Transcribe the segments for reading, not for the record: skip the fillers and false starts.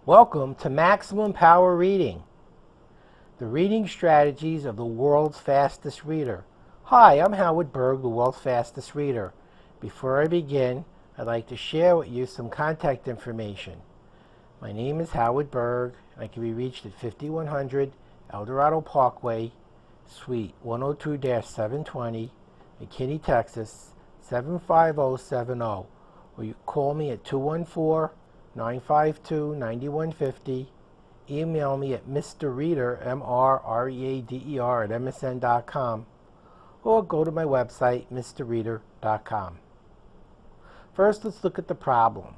Welcome to Maximum Power Reading, the reading strategies of the world's fastest reader. Hi, I'm Howard Berg, the world's fastest reader. Before I begin, I'd like to share with you some contact information. My name is Howard Berg, and I can be reached at 5100 Eldorado Parkway, Suite 102-720, McKinney, Texas 75070, or you call me at 214-952-9150. Email me at mrreader, MRREADER, at msn.com, or go to my website, mrreader.com. First, let's look at the problem.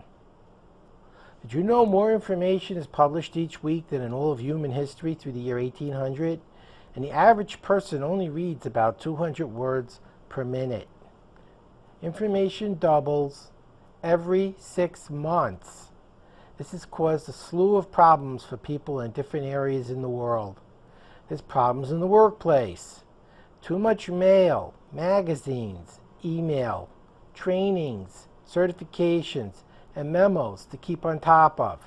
Did you know more information is published each week than in all of human history through the year 1800? And the average person only reads about 200 words per minute. Information doubles every 6 months. This has caused a slew of problems for people in different areas in the world. There's problems in the workplace. Too much mail, magazines, email, trainings, certifications, and memos to keep on top of.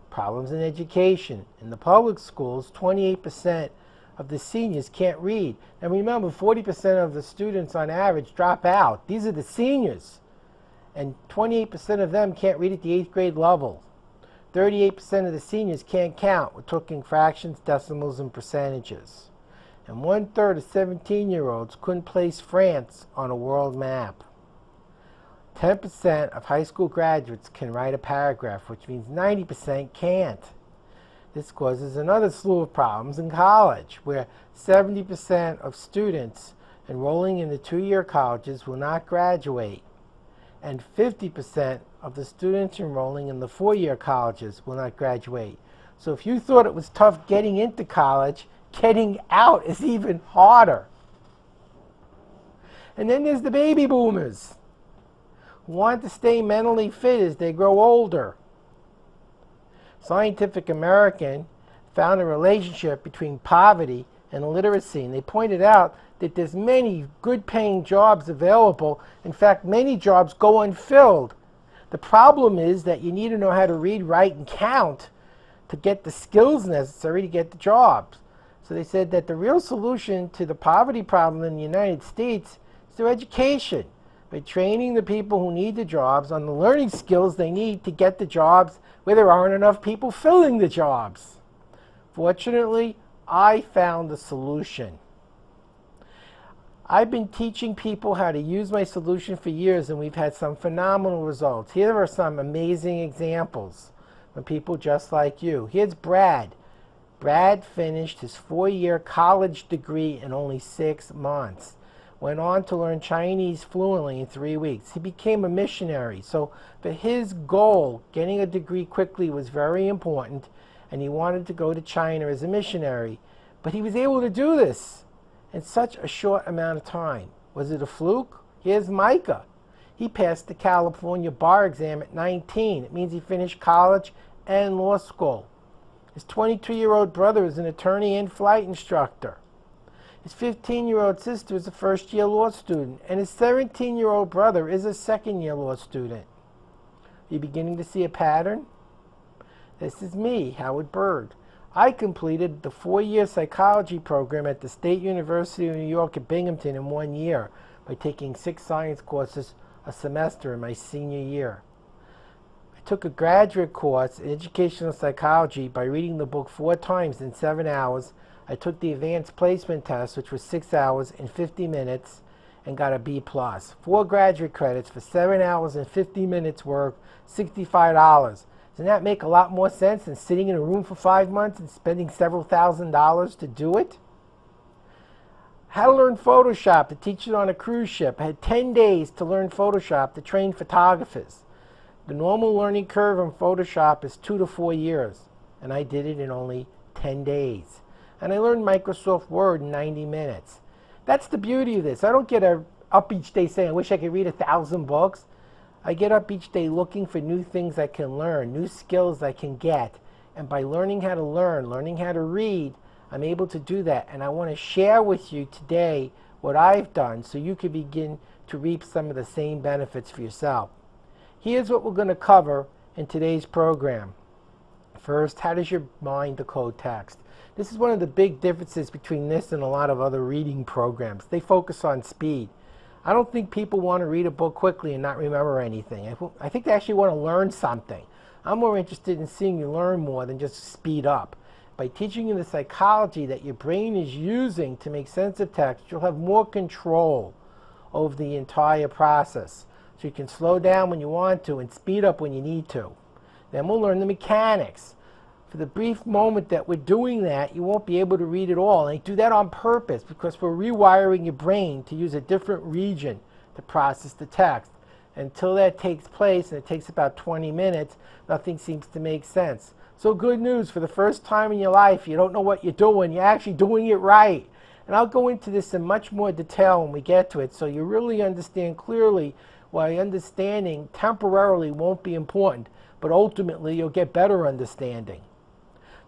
Problems in education. In the public schools, 28% of the seniors can't read. And remember, 40% of the students on average drop out. These are the seniors. And 28% of them can't read at the 8th grade level. 38% of the seniors can't count. We're talking fractions, decimals, and percentages. And 1/3 of 17-year-olds couldn't place France on a world map. 10% of high school graduates can write a paragraph, which means 90% can't. This causes another slew of problems in college, where 70% of students enrolling in the 2-year colleges will not graduate, and 50% of the students enrolling in the 4-year colleges will not graduate. So if you thought it was tough getting into college, getting out is even harder. And then there's the baby boomers, who want to stay mentally fit as they grow older. Scientific American found a relationship between poverty and illiteracy, and they pointed out that there's many good-paying jobs available. In fact, many jobs go unfilled. The problem is that you need to know how to read, write, and count to get the skills necessary to get the jobs. So they said that the real solution to the poverty problem in the United States is through education, by training the people who need the jobs on the learning skills they need to get the jobs where there aren't enough people filling the jobs. Fortunately, I found the solution. I've been teaching people how to use my solution for years, and we've had some phenomenal results. Here are some amazing examples from people just like you. Here's Brad. Brad finished his 4-year college degree in only 6 months. Went on to learn Chinese fluently in 3 weeks. He became a missionary. So for his goal, getting a degree quickly was very important, and he wanted to go to China as a missionary. But he was able to do this in such a short amount of time. Was it a fluke? Here's Micah. He passed the California bar exam at 19. It means he finished college and law school. His 22-year-old brother is an attorney and flight instructor. His 15-year-old sister is a first-year law student, and his 17-year-old brother is a second-year law student. Are you beginning to see a pattern? This is me, Howard Berg. I completed the 4-year psychology program at the State University of New York at Binghamton in 1 year by taking 6 science courses a semester in my senior year. I took a graduate course in educational psychology by reading the book 4 times in 7 hours. I took the advanced placement test, which was 6 hours and 50 minutes, and got a B+. 4 graduate credits for 7 hours and 50 minutes worth, $65. Doesn't that make a lot more sense than sitting in a room for 5 months and spending several $1,000s to do it? How to learn Photoshop, to teach it on a cruise ship. I had 10 days to learn Photoshop to train photographers. The normal learning curve on Photoshop is 2 to 4 years, and I did it in only 10 days. And I learned Microsoft Word in 90 minutes. That's the beauty of this. I don't get up each day saying, I wish I could read 1,000 books. I get up each day looking for new things I can learn, new skills I can get. And by learning how to learn, learning how to read, I'm able to do that. And I want to share with you today what I've done so you can begin to reap some of the same benefits for yourself. Here's what we're going to cover in today's program. First, how does your mind decode text? This is one of the big differences between this and a lot of other reading programs. They focus on speed. I don't think people want to read a book quickly and not remember anything. I think they actually want to learn something. I'm more interested in seeing you learn more than just speed up. By teaching you the psychology that your brain is using to make sense of text, you'll have more control over the entire process. So you can slow down when you want to and speed up when you need to. Then we'll learn the mechanics. For the brief moment that we're doing that, you won't be able to read it all. And I do that on purpose because we're rewiring your brain to use a different region to process the text. Until that takes place, and it takes about 20 minutes, nothing seems to make sense. So good news, for the first time in your life, you don't know what you're doing. You're actually doing it right. And I'll go into this in much more detail when we get to it, so you really understand clearly why understanding temporarily won't be important, but ultimately you'll get better understanding.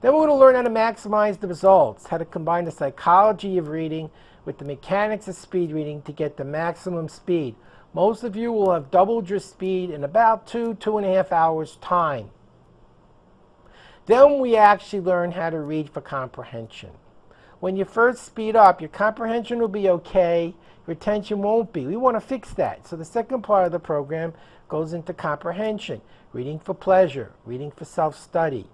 Then we're going to learn how to maximize the results, how to combine the psychology of reading with the mechanics of speed reading to get the maximum speed. Most of you will have doubled your speed in about 2.5 hours time. Then we actually learn how to read for comprehension. When you first speed up, your comprehension will be okay, your retention won't be. We want to fix that. So the second part of the program goes into comprehension. Reading for pleasure, reading for self-study,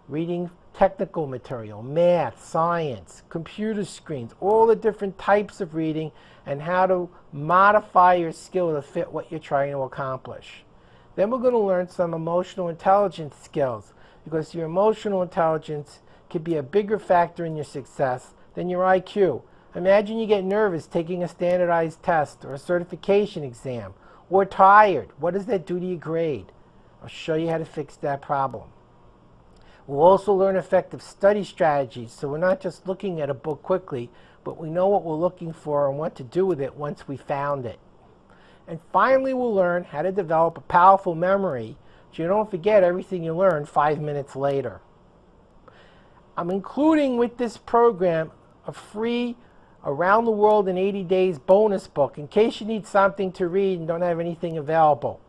reading technical material, math, science, computer screens, all the different types of reading and how to modify your skill to fit what you're trying to accomplish. Then we're going to learn some emotional intelligence skills because your emotional intelligence could be a bigger factor in your success than your IQ. Imagine you get nervous taking a standardized test or a certification exam, or tired. What does that do to your grade? I'll show you how to fix that problem. We'll also learn effective study strategies, so we're not just looking at a book quickly, but we know what we're looking for and what to do with it once we found it. And finally, we'll learn how to develop a powerful memory so you don't forget everything you learned 5 minutes later. I'm including with this program a free Around the World in 80 Days bonus book in case you need something to read and don't have anything available.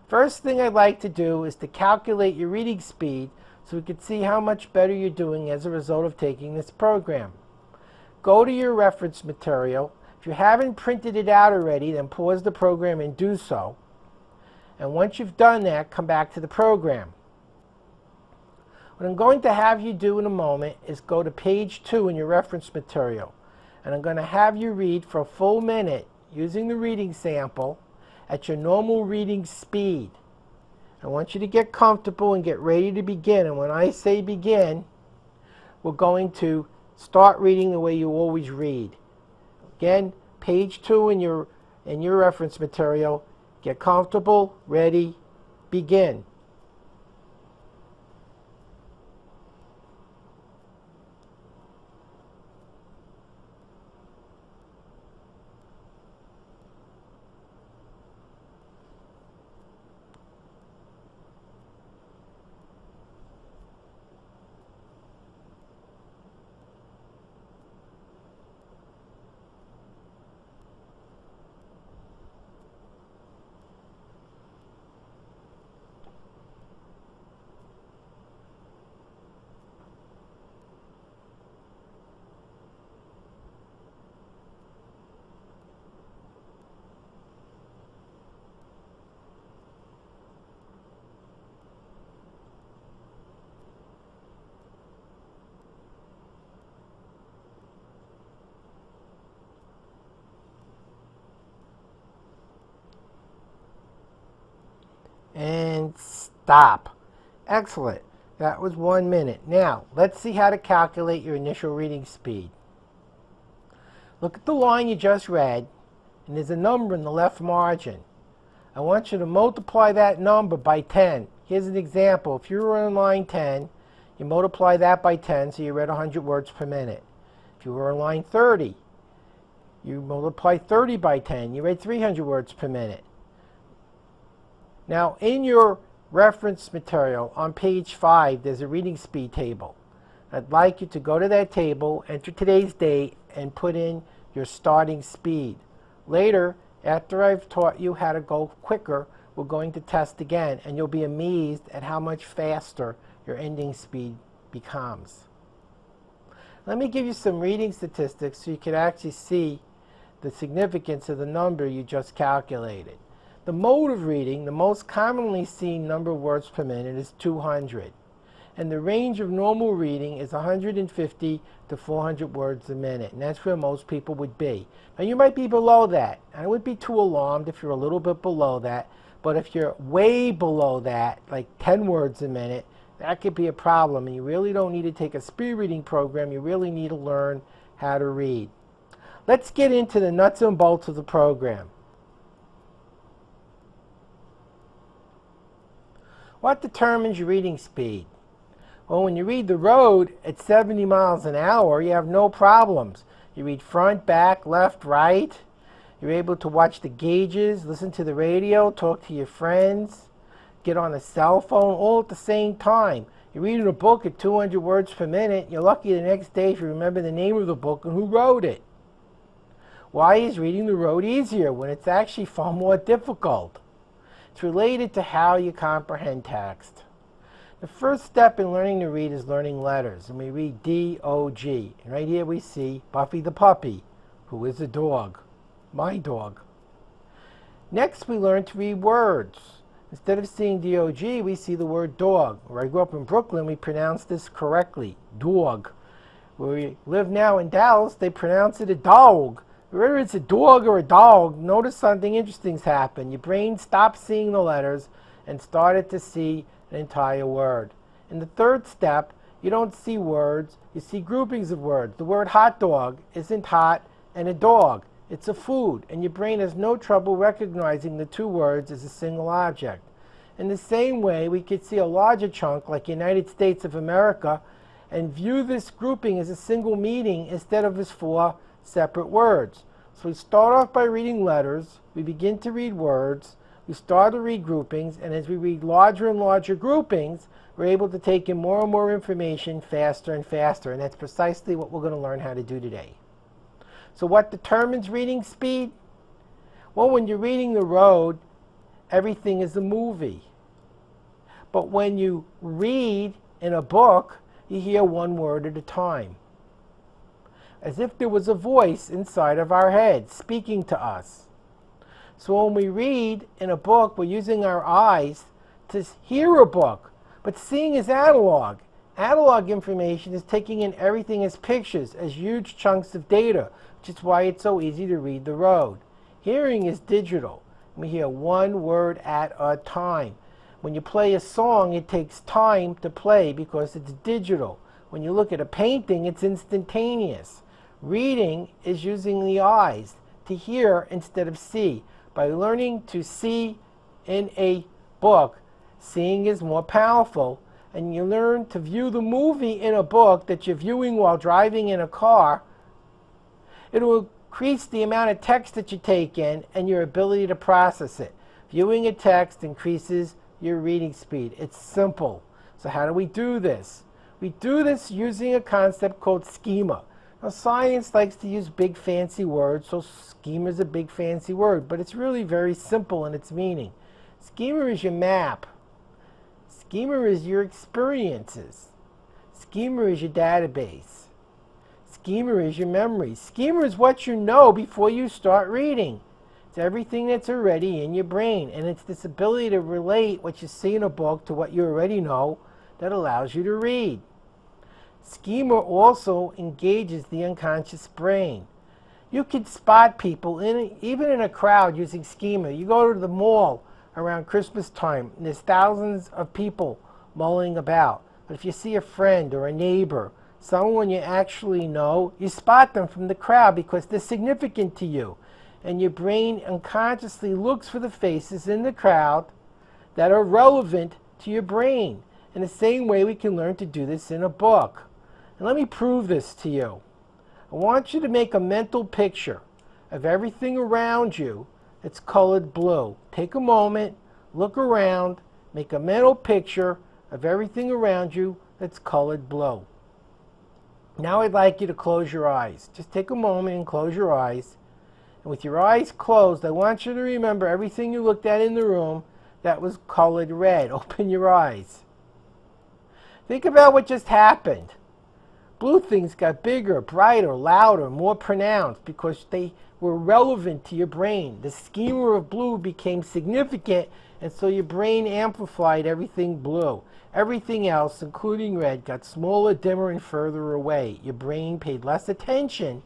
First thing I'd like to do is to calculate your reading speed so we can see how much better you're doing as a result of taking this program. Go to your reference material. If you haven't printed it out already, then pause the program and do so. And once you've done that, come back to the program. What I'm going to have you do in a moment is go to page 2 in your reference material. And I'm going to have you read for a full minute using the reading sample at your normal reading speed. I want you to get comfortable and get ready to begin. And when I say begin, we're going to start reading the way you always read. Again, page 2 in your reference material. Get comfortable, ready, begin. And stop. Excellent. That was 1 minute. Now, let's see how to calculate your initial reading speed. Look at the line you just read, and there's a number in the left margin. I want you to multiply that number by 10. Here's an example. If you were on line 10, you multiply that by 10, so you read 100 words per minute. If you were on line 30, you multiply 30 by 10, you read 300 words per minute. Now, in your reference material on page 5, there's a reading speed table. I'd like you to go to that table, enter today's date, and put in your starting speed. Later, after I've taught you how to go quicker, we're going to test again, and you'll be amazed at how much faster your ending speed becomes. Let me give you some reading statistics so you can actually see the significance of the number you just calculated. The mode of reading, the most commonly seen number of words per minute, is 200. And the range of normal reading is 150 to 400 words a minute. And that's where most people would be. Now you might be below that. I wouldn't be too alarmed if you're a little bit below that. But if you're way below that, like 10 words a minute, that could be a problem. And you really don't need to take a speed reading program. You really need to learn how to read. Let's get into the nuts and bolts of the program. What determines your reading speed? Well, when you read the road at 70 miles an hour, you have no problems. You read front, back, left, right. You're able to watch the gauges, listen to the radio, talk to your friends, get on a cell phone, all at the same time. You're reading a book at 200 words per minute. You're lucky the next day if you remember the name of the book and who wrote it. Why is reading the road easier when it's actually far more difficult? It's related to how you comprehend text. The first step in learning to read is learning letters, and we read D-O-G. And right here we see Buffy the puppy, who is a dog, my dog. Next we learn to read words. Instead of seeing D-O-G, we see the word dog. Where I grew up in Brooklyn, we pronounce this correctly, dog. Where we live now in Dallas, they pronounce it a dog. Whether it's a dog or a dog, notice something interesting's happened. Your brain stopped seeing the letters and started to see an entire word. In the third step, you don't see words, you see groupings of words. The word hot dog isn't hot and a dog. It's a food, and your brain has no trouble recognizing the two words as a single object. In the same way, we could see a larger chunk, like United States of America, and view this grouping as a single meaning instead of as four separate words. So we start off by reading letters, we begin to read words, we start to read groupings, and as we read larger and larger groupings, we're able to take in more and more information faster and faster, and that's precisely what we're going to learn how to do today. So what determines reading speed? Well, when you're reading the road, everything is a movie. But when you read in a book, you hear one word at a time, as if there was a voice inside of our head speaking to us. So when we read in a book, we're using our eyes to hear a book, but seeing is analog. Analog information is taking in everything as pictures, as huge chunks of data, which is why it's so easy to read the road. Hearing is digital. We hear one word at a time. When you play a song, it takes time to play because it's digital. When you look at a painting, it's instantaneous. Reading is using the eyes to hear instead of see. By learning to see in a book, seeing is more powerful, and you learn to view the movie in a book that you're viewing while driving in a car. It will increase the amount of text that you take in and your ability to process it. Viewing a text increases your reading speed. It's simple. So how do we do this? We do this using a concept called schema. Now, science likes to use big fancy words, so schema is a big fancy word, but it's really very simple in its meaning. Schema is your map. Schema is your experiences. Schema is your database. Schema is your memory. Schema is what you know before you start reading. It's everything that's already in your brain, and it's this ability to relate what you see in a book to what you already know that allows you to read. Schema also engages the unconscious brain. You can spot people, even in a crowd, using schema. You go to the mall around Christmas time, and there's thousands of people mulling about. But if you see a friend or a neighbor, someone you actually know, you spot them from the crowd because they're significant to you. And your brain unconsciously looks for the faces in the crowd that are relevant to your brain. In the same way, we can learn to do this in a book. And let me prove this to you. I want you to make a mental picture of everything around you that's colored blue. Take a moment, look around, make a mental picture of everything around you that's colored blue. Now I'd like you to close your eyes. Just take a moment and close your eyes. And with your eyes closed, I want you to remember everything you looked at in the room that was colored red. Open your eyes. Think about what just happened. Blue things got bigger, brighter, louder, more pronounced because they were relevant to your brain. The schema of blue became significant, and so your brain amplified everything blue. Everything else, including red, got smaller, dimmer, and further away. Your brain paid less attention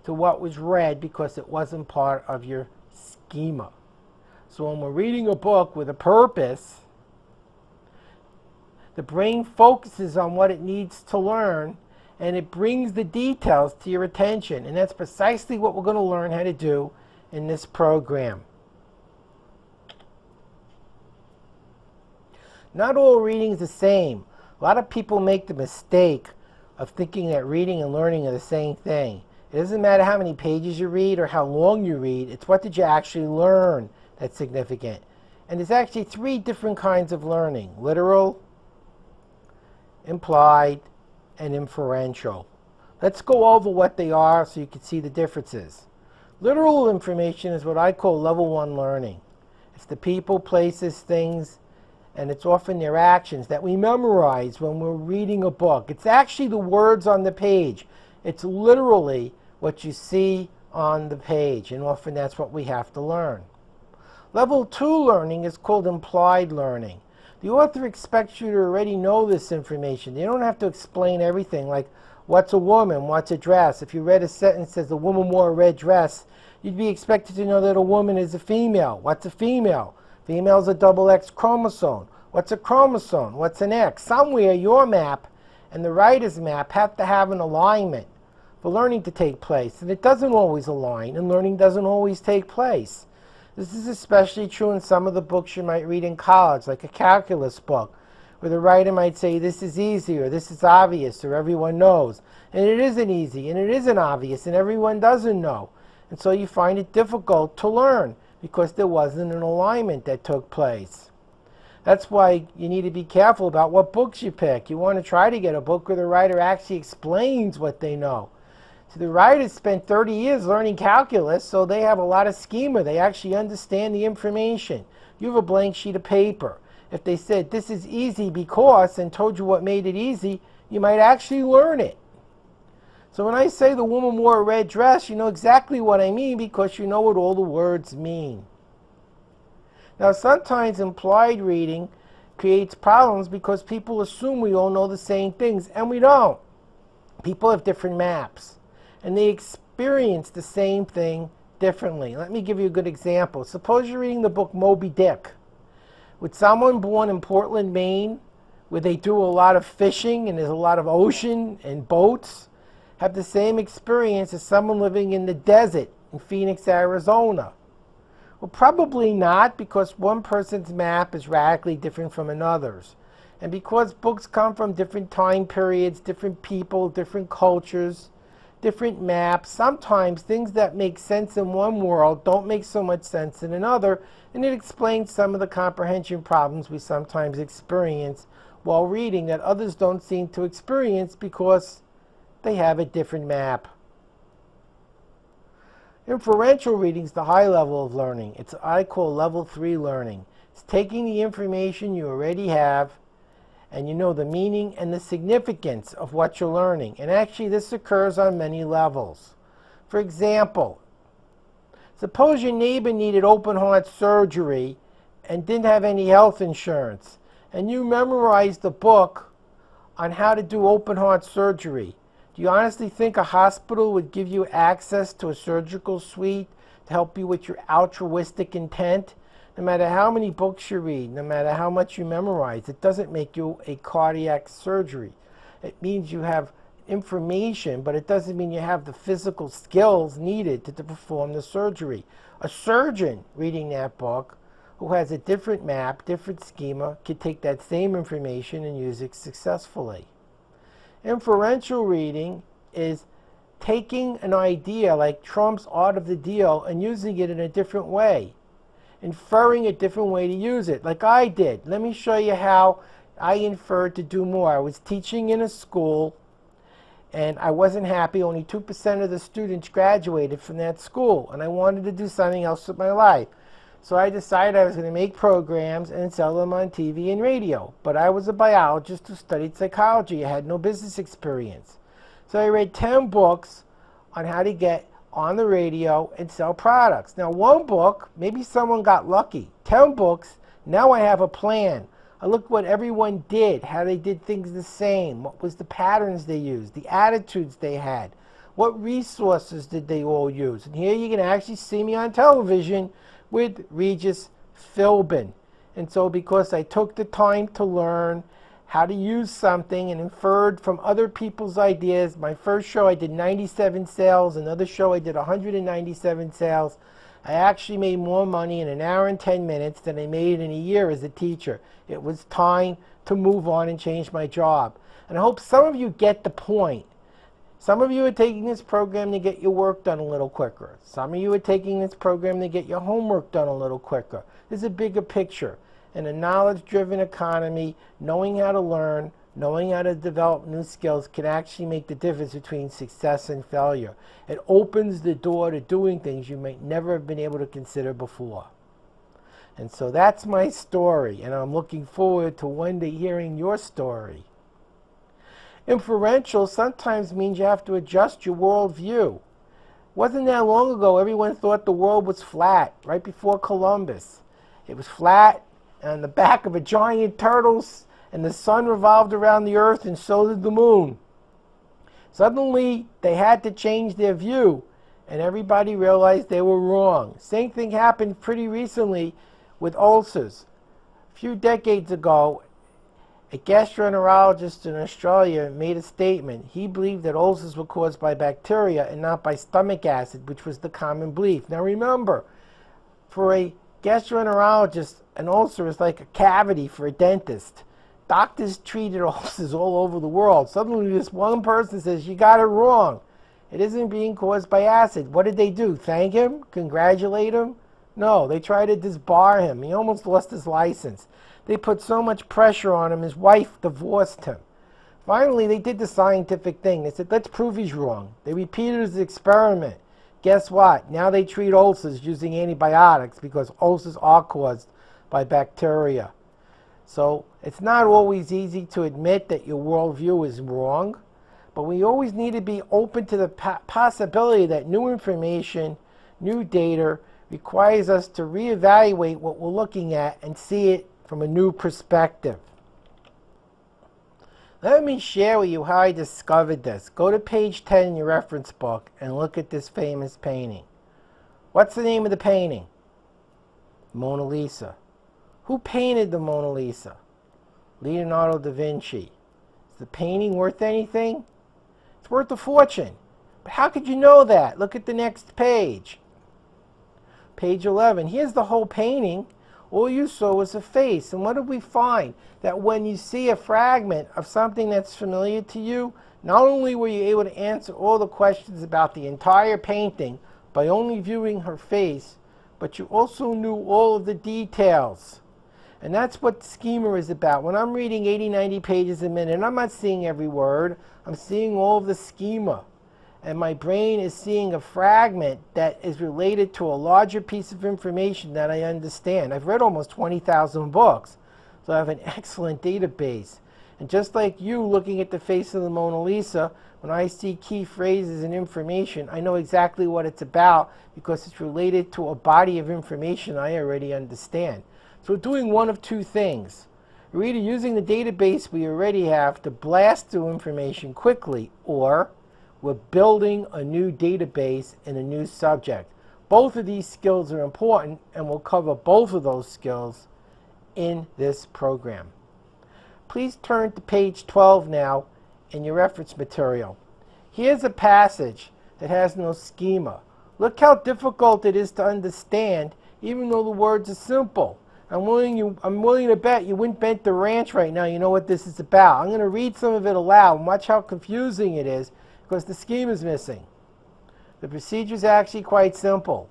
to what was red because it wasn't part of your schema. So when we're reading a book with a purpose, the brain focuses on what it needs to learn, and it brings the details to your attention. And that's precisely what we're going to learn how to do in this program. Not all reading is the same. A lot of people make the mistake of thinking that reading and learning are the same thing. It doesn't matter how many pages you read or how long you read. It's what did you actually learn that's significant. And there's actually 3 different kinds of learning: literal, implied, and inferential. Let's go over what they are so you can see the differences. Literal information is what I call level 1 learning. It's the people, places, things, and it's often their actions that we memorize when we're reading a book. It's actually the words on the page. It's literally what you see on the page, and often that's what we have to learn. Level 2 learning is called implied learning. The author expects you to already know this information. They don't have to explain everything, like what's a woman, what's a dress. If you read a sentence that says the woman wore a red dress, you'd be expected to know that a woman is a female. What's a female? Female's a double X chromosome. What's a chromosome? What's an X? Somewhere your map and the writer's map have to have an alignment for learning to take place. And it doesn't always align, and learning doesn't always take place. This is especially true in some of the books you might read in college, like a calculus book, where the writer might say, this is easy, or this is obvious, or everyone knows. And it isn't easy, and it isn't obvious, and everyone doesn't know. And so you find it difficult to learn because there wasn't an alignment that took place. That's why you need to be careful about what books you pick. You want to try to get a book where the writer actually explains what they know. So the writers spent 30 years learning calculus, so they have a lot of schema. They actually understand the information. You have a blank sheet of paper. If they said, this is easy because, and told you what made it easy, you might actually learn it. So when I say the woman wore a red dress, you know exactly what I mean because you know what all the words mean. Now sometimes implied reading creates problems because people assume we all know the same things, and we don't. People have different maps, and they experience the same thing differently. Let me give you a good example. Suppose you're reading the book Moby Dick. Would someone born in Portland, Maine, where they do a lot of fishing and there's a lot of ocean and boats, have the same experience as someone living in the desert in Phoenix, Arizona? Well, probably not, because one person's map is radically different from another's. And because books come from different time periods, different people, different cultures, different maps, sometimes things that make sense in one world don't make so much sense in another, and it explains some of the comprehension problems we sometimes experience while reading that others don't seem to experience because they have a different map. Inferential reading is the high level of learning. It's what I call level 3 learning. It's taking the information you already have and you know the meaning and the significance of what you're learning. And actually this occurs on many levels. For example, suppose your neighbor needed open heart surgery and didn't have any health insurance, and you memorized the book on how to do open heart surgery. Do you honestly think a hospital would give you access to a surgical suite to help you with your altruistic intent? No matter how many books you read, no matter how much you memorize, it doesn't make you a cardiac surgery. It means you have information, but it doesn't mean you have the physical skills needed to perform the surgery. A surgeon reading that book who has a different map, different schema, could take that same information and use it successfully. Inferential reading is taking an idea like Trump's Art of the Deal and using it in a different way, inferring a different way to use it, like I did. Let me show you how I inferred to do more. I was teaching in a school, and I wasn't happy. Only 2% of the students graduated from that school, and I wanted to do something else with my life. So I decided I was going to make programs and sell them on TV and radio. But I was a biologist who studied psychology. I had no business experience. So I read 10 books on how to get on the radio and sell products. Now, one book, maybe someone got lucky. 10 books, now I have a plan. I looked what everyone did, how they did things the same, what was the patterns they used, the attitudes they had, what resources did they all use. And here you can actually see me on television with Regis Philbin. And so because I took the time to learn how to use something and inferred from other people's ideas, my first show I did 97 sales, another show I did 197 sales. I actually made more money in an hour and 10 minutes than I made in a year as a teacher. It was time to move on and change my job. And I hope some of you get the point. Some of you are taking this program to get your work done a little quicker. Some of you are taking this program to get your homework done a little quicker. There's a bigger picture. In a knowledge-driven economy, knowing how to learn, knowing how to develop new skills can actually make the difference between success and failure. It opens the door to doing things you might never have been able to consider before. And so that's my story, and I'm looking forward to one day hearing your story. Inferential sometimes means you have to adjust your worldview. Wasn't that long ago everyone thought the world was flat, right before Columbus. It was flat on the back of a giant turtle, and the sun revolved around the earth, and so did the moon. Suddenly, they had to change their view, and everybody realized they were wrong. Same thing happened pretty recently with ulcers. A few decades ago, a gastroenterologist in Australia made a statement. He believed that ulcers were caused by bacteria and not by stomach acid, which was the common belief. Now remember, for a gastroenterologist, an ulcer is like a cavity for a dentist. Doctors treated ulcers all over the world. Suddenly this one person says, you got it wrong. It isn't being caused by acid. What did they do? Thank him? Congratulate him? No, they tried to disbar him. He almost lost his license. They put so much pressure on him, his wife divorced him. Finally, they did the scientific thing. They said, let's prove he's wrong. They repeated his experiment. Guess what? Now they treat ulcers using antibiotics because ulcers are caused by bacteria. So it's not always easy to admit that your worldview is wrong, but we always need to be open to the possibility that new information, new data, requires us to reevaluate what we're looking at and see it from a new perspective. Let me share with you how I discovered this. Go to page 10 in your reference book and look at this famous painting. What's the name of the painting? Mona Lisa. Who painted the Mona Lisa? Leonardo da Vinci. Is the painting worth anything? It's worth a fortune. But how could you know that? Look at the next page. Page 11. Here's the whole painting. All you saw was a face. And what did we find? That when you see a fragment of something that's familiar to you, not only were you able to answer all the questions about the entire painting by only viewing her face, but you also knew all of the details. And that's what schema is about. When I'm reading 80, 90 pages a minute, I'm not seeing every word. I'm seeing all of the schema. And my brain is seeing a fragment that is related to a larger piece of information that I understand. I've read almost 20,000 books, so I have an excellent database. And just like you looking at the face of the Mona Lisa, when I see key phrases and information, I know exactly what it's about because it's related to a body of information I already understand. So we're doing one of two things. We're either using the database we already have to blast through information quickly, or we're building a new database in a new subject. Both of these skills are important, and we'll cover both of those skills in this program. Please turn to page 12 now in your reference material. Here's a passage that has no schema. Look how difficult it is to understand, even though the words are simple. I'm willing to bet you wouldn't bet the ranch right now you know what this is about. I'm going to read some of it aloud and watch how confusing it is because the scheme is missing. The procedure is actually quite simple.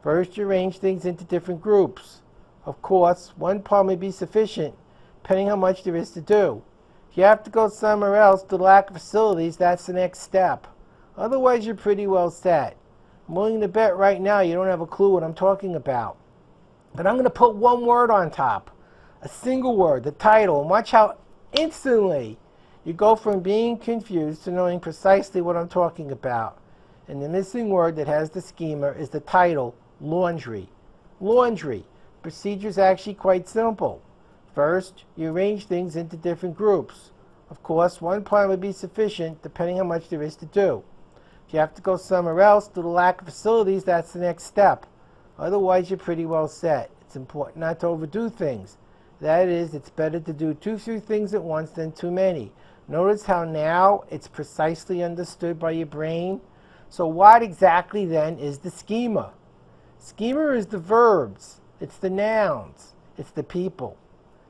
First, you arrange things into different groups. Of course, one part may be sufficient, depending how much there is to do. If you have to go somewhere else to the lack of facilities, that's the next step. Otherwise, you're pretty well set. I'm willing to bet right now you don't have a clue what I'm talking about. And I'm going to put one word on top, a single word, the title, and watch how instantly you go from being confused to knowing precisely what I'm talking about. And the missing word that has the schema is the title, laundry. Laundry. Procedure is actually quite simple. First, you arrange things into different groups. Of course, one plan would be sufficient depending how much there is to do. If you have to go somewhere else due to lack of facilities, that's the next step. Otherwise, you're pretty well set. It's important not to overdo things. That is, it's better to do too few things at once than too many. Notice how now it's precisely understood by your brain. So what exactly then is the schema? Schema is the verbs, it's the nouns, it's the people,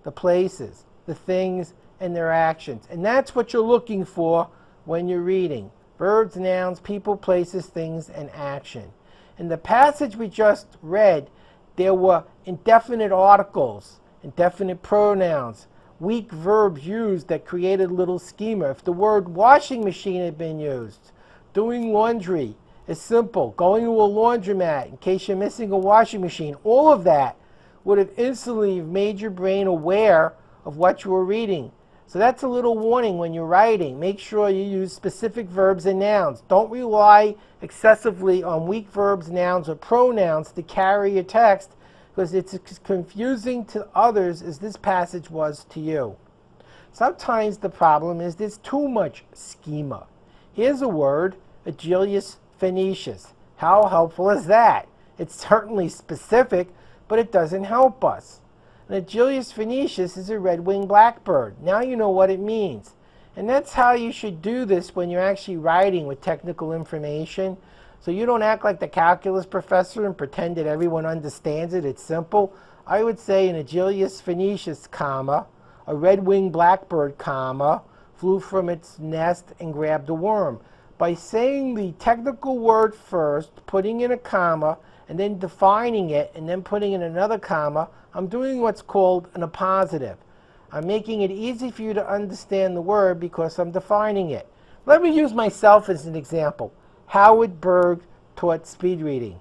the places, the things, and their actions. And that's what you're looking for when you're reading. Verbs, nouns, people, places, things, and action. In the passage we just read, there were indefinite articles, indefinite pronouns, weak verbs used that created a little schema. If the word washing machine had been used, doing laundry is simple. Going to a laundromat in case you're missing a washing machine, all of that would have instantly made your brain aware of what you were reading. So that's a little warning when you're writing. Make sure you use specific verbs and nouns. Don't rely excessively on weak verbs, nouns, or pronouns to carry your text, because it's as confusing to others as this passage was to you. Sometimes the problem is there's too much schema. Here's a word, Agellius phoenicius. How helpful is that? It's certainly specific, but it doesn't help us. An Agellius phoenicius is a red-winged blackbird. Now you know what it means. And that's how you should do this when you're actually writing with technical information. So you don't act like the calculus professor and pretend that everyone understands it. It's simple. I would say an Agellius phoenicius, comma, a red-winged blackbird, comma, flew from its nest and grabbed a worm. By saying the technical word first, putting in a comma, and then defining it, and then putting in another comma, I'm doing what's called an appositive. I'm making it easy for you to understand the word because I'm defining it. Let me use myself as an example. Howard Berg taught speed reading.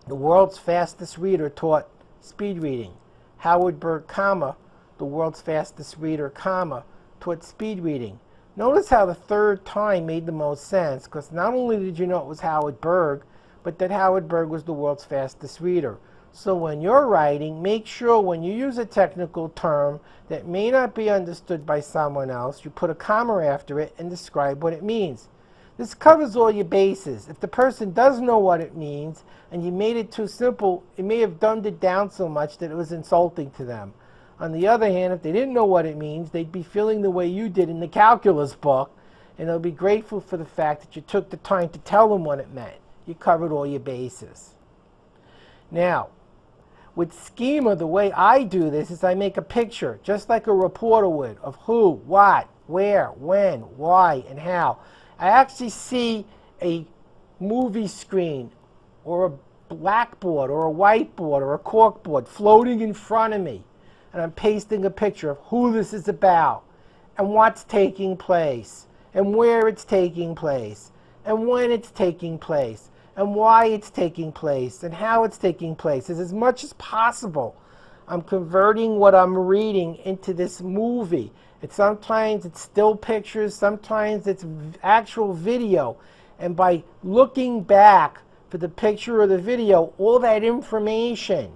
The world's fastest reader taught speed reading. Howard Berg, comma, the world's fastest reader, comma, taught speed reading. Notice how the third time made the most sense, because not only did you know it was Howard Berg, but that Howard Berg was the world's fastest reader. So when you're writing, make sure when you use a technical term that may not be understood by someone else, you put a comma after it and describe what it means. This covers all your bases. If the person does know what it means and you made it too simple, it may have dumbed it down so much that it was insulting to them. On the other hand, if they didn't know what it means, they'd be feeling the way you did in the calculus book, and they'll be grateful for the fact that you took the time to tell them what it meant. You covered all your bases. Now, with schema, the way I do this is I make a picture, just like a reporter would, of who, what, where, when, why, and how. I actually see a movie screen or a blackboard or a whiteboard or a corkboard floating in front of me. And I'm pasting a picture of who this is about and what's taking place and where it's taking place and when it's taking place and why it's taking place and how it's taking place. As much as possible, I'm converting what I'm reading into this movie. Sometimes it's still pictures, sometimes it's actual video. And by looking back for the picture or the video, all that information,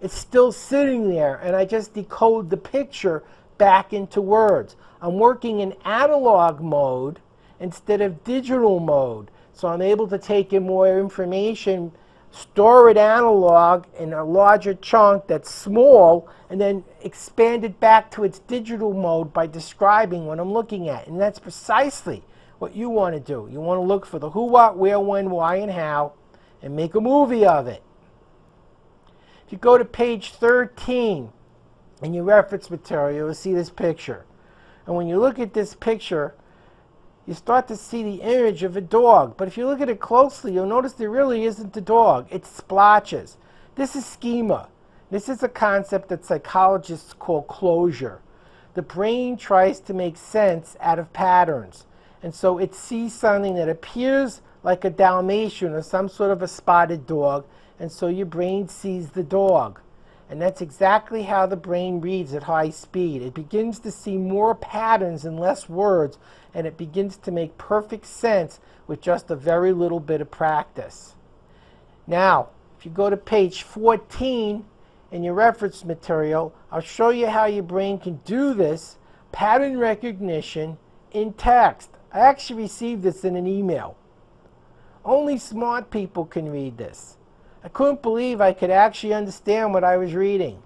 it's still sitting there, and I just decode the picture back into words. I'm working in analog mode instead of digital mode. So I'm able to take in more information, store it analog in a larger chunk that's small, and then expand it back to its digital mode by describing what I'm looking at. And that's precisely what you want to do. You want to look for the who, what, where, when, why, and how, and make a movie of it. If you go to page 13 in your reference material, you'll see this picture. And when you look at this picture, you start to see the image of a dog. But if you look at it closely, you'll notice there really isn't a dog. It's splotches. This is schema. This is a concept that psychologists call closure. The brain tries to make sense out of patterns. And so it sees something that appears like a Dalmatian or some sort of a spotted dog, and so your brain sees the dog. And that's exactly how the brain reads at high speed. It begins to see more patterns and less words, and it begins to make perfect sense with just a very little bit of practice. Now, if you go to page 14 in your reference material, I'll show you how your brain can do this pattern recognition in text. I actually received this in an email. Only smart people can read this. I couldn't believe I could actually understand what I was reading.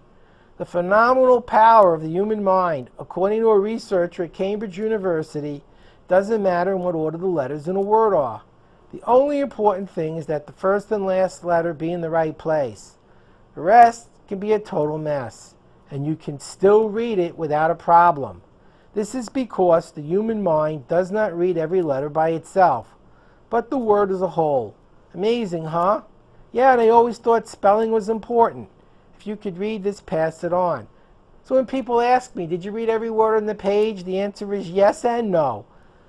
The phenomenal power of the human mind, according to a researcher at Cambridge University, doesn't matter in what order the letters in a word are. The only important thing is that the first and last letter be in the right place. The rest can be a total mess, and you can still read it without a problem. This is because the human mind does not read every letter by itself, but the word as a whole. Amazing, huh? Yeah, and I always thought spelling was important. If you could read this, pass it on. So when people ask me, did you read every word on the page? The answer is yes and no.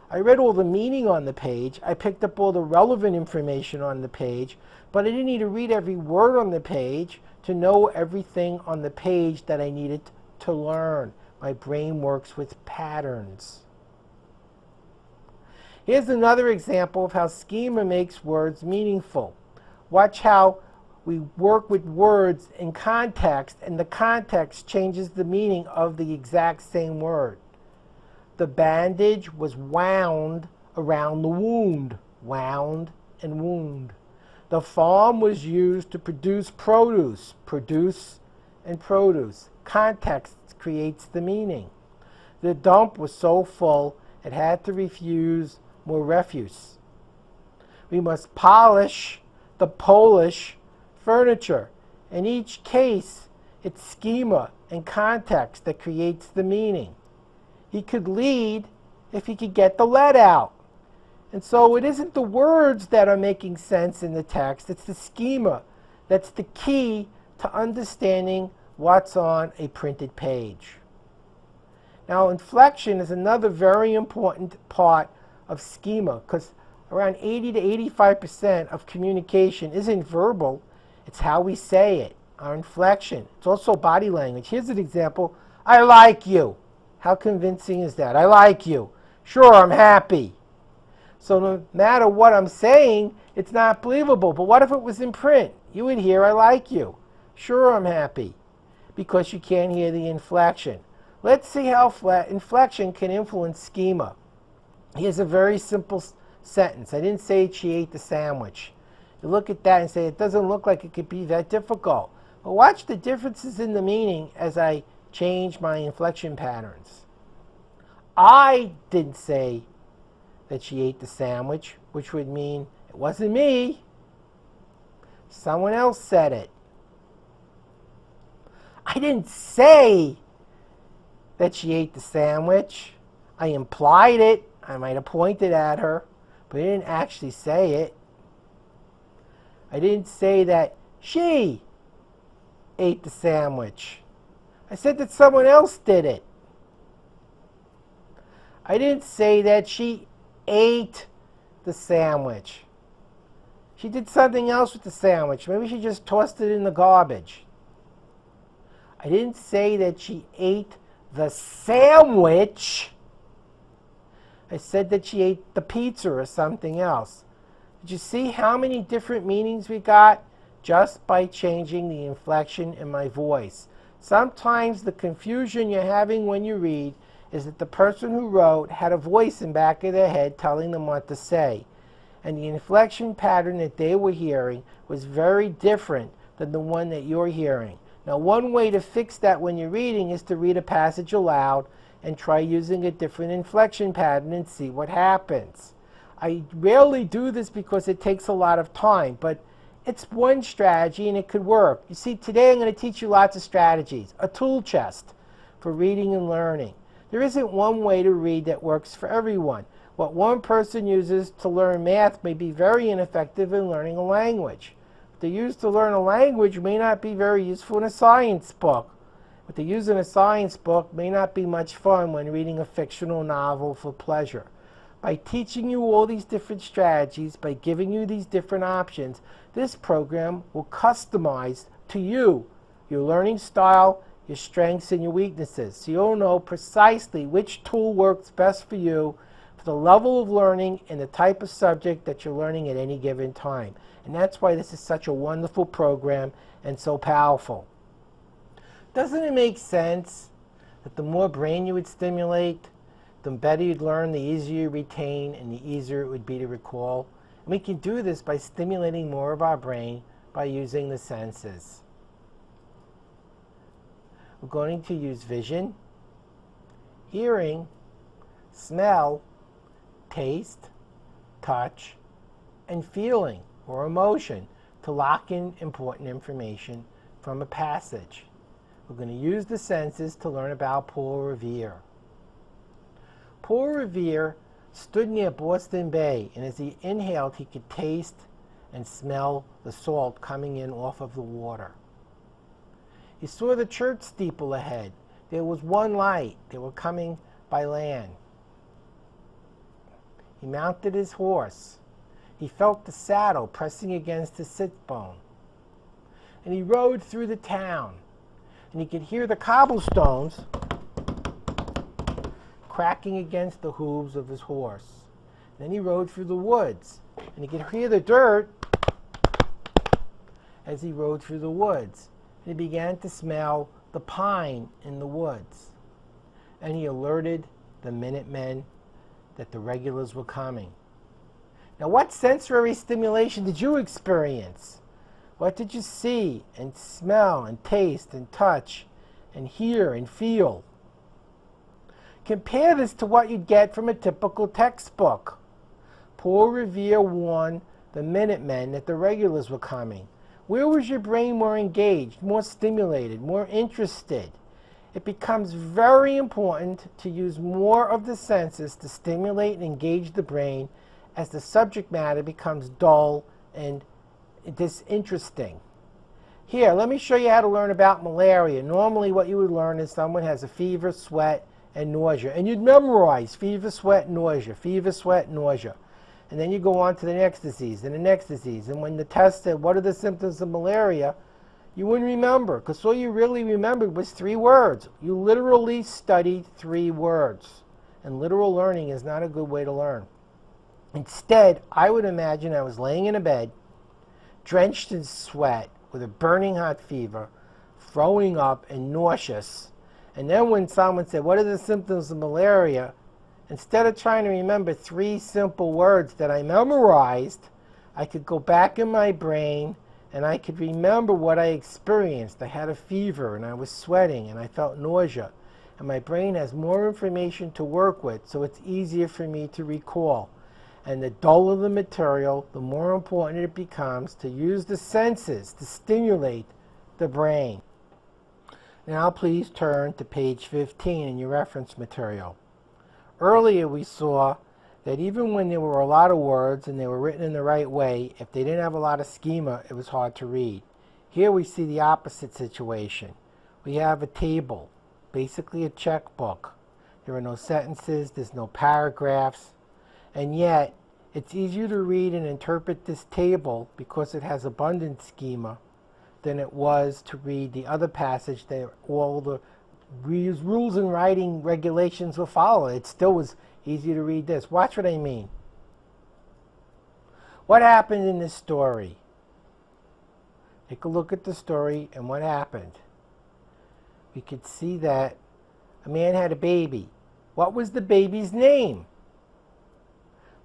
I read all the meaning on the page. I picked up all the relevant information on the page, but I didn't need to read every word on the page to know everything on the page that I needed to learn. My brain works with patterns. Here's another example of how schema makes words meaningful. Watch how we work with words in context, and the context changes the meaning of the exact same word. The bandage was wound around the wound. Wound and wound. The farm was used to produce produce. Produce and produce. Context creates the meaning. The dump was so full it had to refuse more refuse. We must polish the Polish furniture. In each case, it's schema and context that creates the meaning. He could lead if he could get the lead out. And so it isn't the words that are making sense in the text, it's the schema that's the key to understanding what's on a printed page. Now, inflection is another very important part of schema, because around 80 to 85% of communication isn't verbal, it's how we say it, our inflection. It's also body language. Here's an example. I like you. How convincing is that? I like you. Sure, I'm happy. So no matter what I'm saying, it's not believable. But what if it was in print? You would hear, I like you. Sure, I'm happy. Because you can't hear the inflection. Let's see how inflection can influence schema. Here's a very simple sentence. I didn't say she ate the sandwich. You look at that and say, it doesn't look like it could be that difficult. But watch the differences in the meaning as I change my inflection patterns. I didn't say that she ate the sandwich, which would mean it wasn't me. Someone else said it. I didn't say that she ate the sandwich. I implied it. I might have pointed at her, but I didn't actually say it. I didn't say that she ate the sandwich. I said that someone else did it. I didn't say that she ate the sandwich. She did something else with the sandwich. Maybe she just tossed it in the garbage. I didn't say that she ate the sandwich. I said that she ate the pizza or something else. Did you see how many different meanings we got just by changing the inflection in my voice? Sometimes the confusion you're having when you read is that the person who wrote had a voice in back of their head telling them what to say. And the inflection pattern that they were hearing was very different than the one that you're hearing. Now, one way to fix that when you're reading is to read a passage aloud and try using a different inflection pattern and see what happens. I rarely do this because it takes a lot of time, but it's one strategy and it could work. You see, today I'm going to teach you lots of strategies, a tool chest for reading and learning. There isn't one way to read that works for everyone. What one person uses to learn math may be very ineffective in learning a language. What they use to learn a language may not be very useful in a science book. What they use in a science book may not be much fun when reading a fictional novel for pleasure. By teaching you all these different strategies, by giving you these different options, this program will customize to you your learning style, your strengths, and your weaknesses. So you'll know precisely which tool works best for you for the level of learning and the type of subject that you're learning at any given time. And that's why this is such a wonderful program and so powerful. Doesn't it make sense that the more brain you would stimulate, the better you'd learn, the easier you retain, and the easier it would be to recall? And we can do this by stimulating more of our brain by using the senses. We're going to use vision, hearing, smell, taste, touch, and feeling or emotion to lock in important information from a passage. We're going to use the senses to learn about Paul Revere. Paul Revere stood near Boston Bay, and as he inhaled, he could taste and smell the salt coming in off of the water. He saw the church steeple ahead. There was one light. They were coming by land. He mounted his horse. He felt the saddle pressing against his sit bone. And he rode through the town. And he could hear the cobblestones cracking against the hooves of his horse. Then he rode through the woods. And he could hear the dirt as he rode through the woods. And he began to smell the pine in the woods. And he alerted the Minutemen that the regulars were coming. Now, what sensory stimulation did you experience? What did you see and smell and taste and touch and hear and feel? Compare this to what you'd get from a typical textbook. Paul Revere warned the Minutemen that the regulars were coming. Where was your brain more engaged, more stimulated, more interested? It becomes very important to use more of the senses to stimulate and engage the brain as the subject matter becomes dull and disinteresting. Here, let me show you how to learn about malaria. Normally what you would learn is someone has a fever, sweat, and nausea. And you'd memorize fever, sweat, nausea, fever, sweat, nausea. And then you go on to the next disease and the next disease. And when the test said, what are the symptoms of malaria? You wouldn't remember, because all you really remembered was 3 words. You literally studied 3 words. And literal learning is not a good way to learn. Instead, I would imagine I was laying in a bed, drenched in sweat, with a burning hot fever, throwing up and nauseous. And then when someone said, what are the symptoms of malaria? Instead of trying to remember 3 simple words that I memorized, I could go back in my brain and I could remember what I experienced. I had a fever and I was sweating and I felt nausea. And my brain has more information to work with, so it's easier for me to recall. And the duller the material, the more important it becomes to use the senses to stimulate the brain. Now please turn to page 15 in your reference material. Earlier we saw that even when there were a lot of words and they were written in the right way, if they didn't have a lot of schema, it was hard to read. Here we see the opposite situation. We have a table, basically a checkbook. There are no sentences, there's no paragraphs, and yet it's easier to read and interpret this table because it has abundant schema than it was to read the other passage that all the rules and writing regulations were followed. It still was easy to read this. Watch what I mean. What happened in this story? Take a look at the story and what happened. We could see that a man had a baby. What was the baby's name?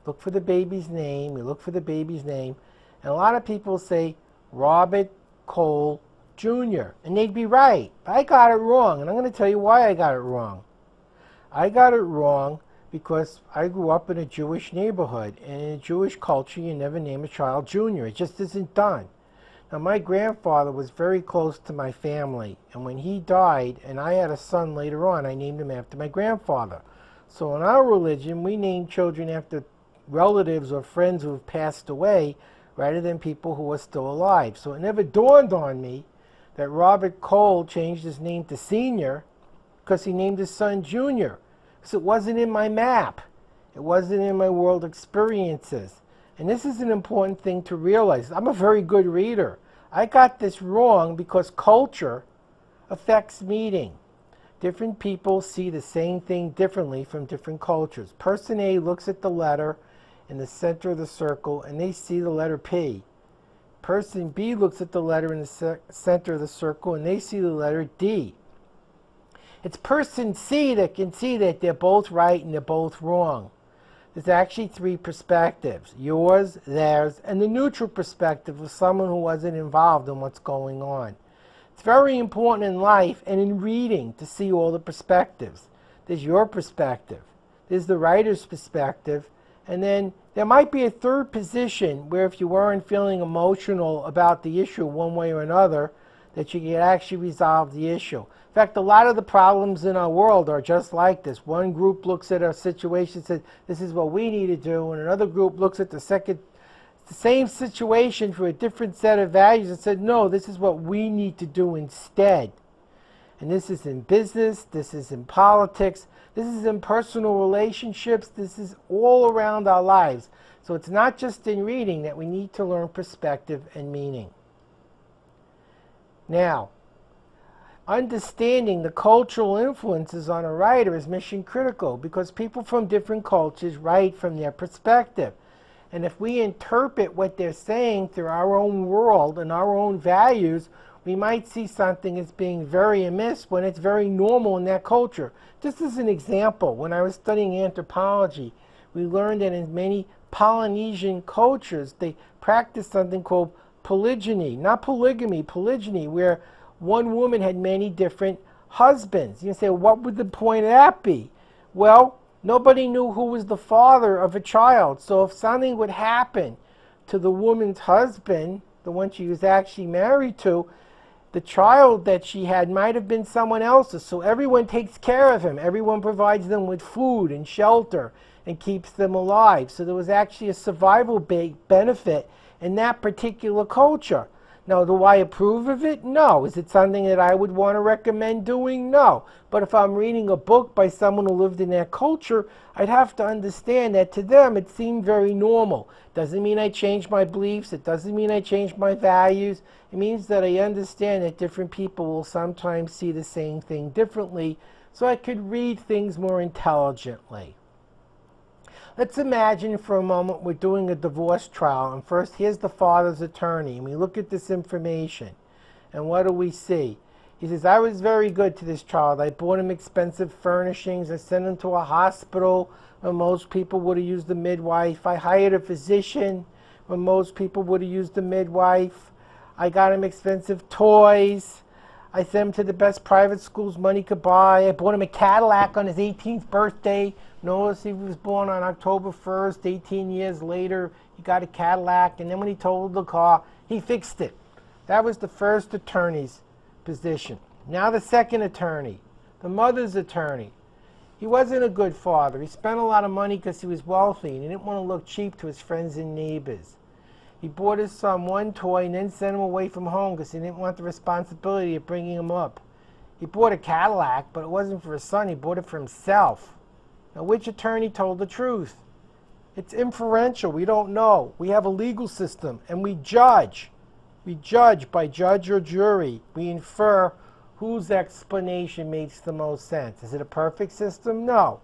Look for the baby's name. We look for the baby's name. And a lot of people say Robert Cole Jr. And they'd be right. I got it wrong. And I'm going to tell you why I got it wrong. I got it wrong because I grew up in a Jewish neighborhood. And in a Jewish culture, you never name a child Junior. It just isn't done. Now, my grandfather was very close to my family. And when he died, and I had a son later on, I named him after my grandfather. So in our religion, we name children after relatives or friends who have passed away rather than people who are still alive. So it never dawned on me that Robert Cole changed his name to Senior because he named his son Junior. Because it wasn't in my map. It wasn't in my world experiences. And this is an important thing to realize. I'm a very good reader. I got this wrong because culture affects meaning. Different people see the same thing differently from different cultures. Person A looks at the letter in the center of the circle and they see the letter P. Person B looks at the letter in the center of the circle and they see the letter D. It's person C that can see that they're both right and they're both wrong. There's actually three perspectives: yours, theirs, and the neutral perspective of someone who wasn't involved in what's going on. It's very important in life and in reading to see all the perspectives. There's your perspective, there's the writer's perspective, and then there might be a third position where if you weren't feeling emotional about the issue one way or another, that you could actually resolve the issue. In fact, a lot of the problems in our world are just like this. One group looks at a situation and says, this is what we need to do, and another group looks at the same situation for a different set of values and said, no, this is what we need to do instead. And this is in business, this is in politics, this is in personal relationships, this is all around our lives. So it's not just in reading that we need to learn perspective and meaning. Now, understanding the cultural influences on a writer is mission critical because people from different cultures write from their perspective. And if we interpret what they're saying through our own world and our own values, we might see something as being very amiss when it's very normal in that culture. Just as an example, when I was studying anthropology, we learned that in many Polynesian cultures, they practice something called polygyny. Not polygamy, polygyny, where one woman had many different husbands. You say, what would the point of that be? Well, nobody knew who was the father of a child. So if something would happen to the woman's husband, the one she was actually married to, the child that she had might have been someone else's. So everyone takes care of him. Everyone provides them with food and shelter and keeps them alive. So there was actually a survival benefit in that particular culture. Now, do I approve of it? No. Is it something that I would want to recommend doing? No. But if I'm reading a book by someone who lived in that culture, I'd have to understand that to them it seemed very normal. Doesn't mean I change my beliefs. It doesn't mean I change my values. It means that I understand that different people will sometimes see the same thing differently, so I could read things more intelligently. Let's imagine for a moment we're doing a divorce trial, and first here's the father's attorney, and we look at this information, and what do we see? He says, I was very good to this child. I bought him expensive furnishings. I sent him to a hospital where most people would have used a midwife. I hired a physician where most people would have used a midwife. I got him expensive toys. I sent him to the best private schools money could buy. I bought him a Cadillac on his 18th birthday. Notice he was born on October 1st, 18 years later, he got a Cadillac, and then when he totaled the car, he fixed it. That was the first attorney's position. Now the second attorney, the mother's attorney. He wasn't a good father. He spent a lot of money because he was wealthy, and he didn't want to look cheap to his friends and neighbors. He bought his son one toy and then sent him away from home because he didn't want the responsibility of bringing him up. He bought a Cadillac, but it wasn't for his son. He bought it for himself. Now, which attorney told the truth? It's inferential. We don't know. We have a legal system, and we judge. We judge by judge or jury. We infer whose explanation makes the most sense. Is it a perfect system? No.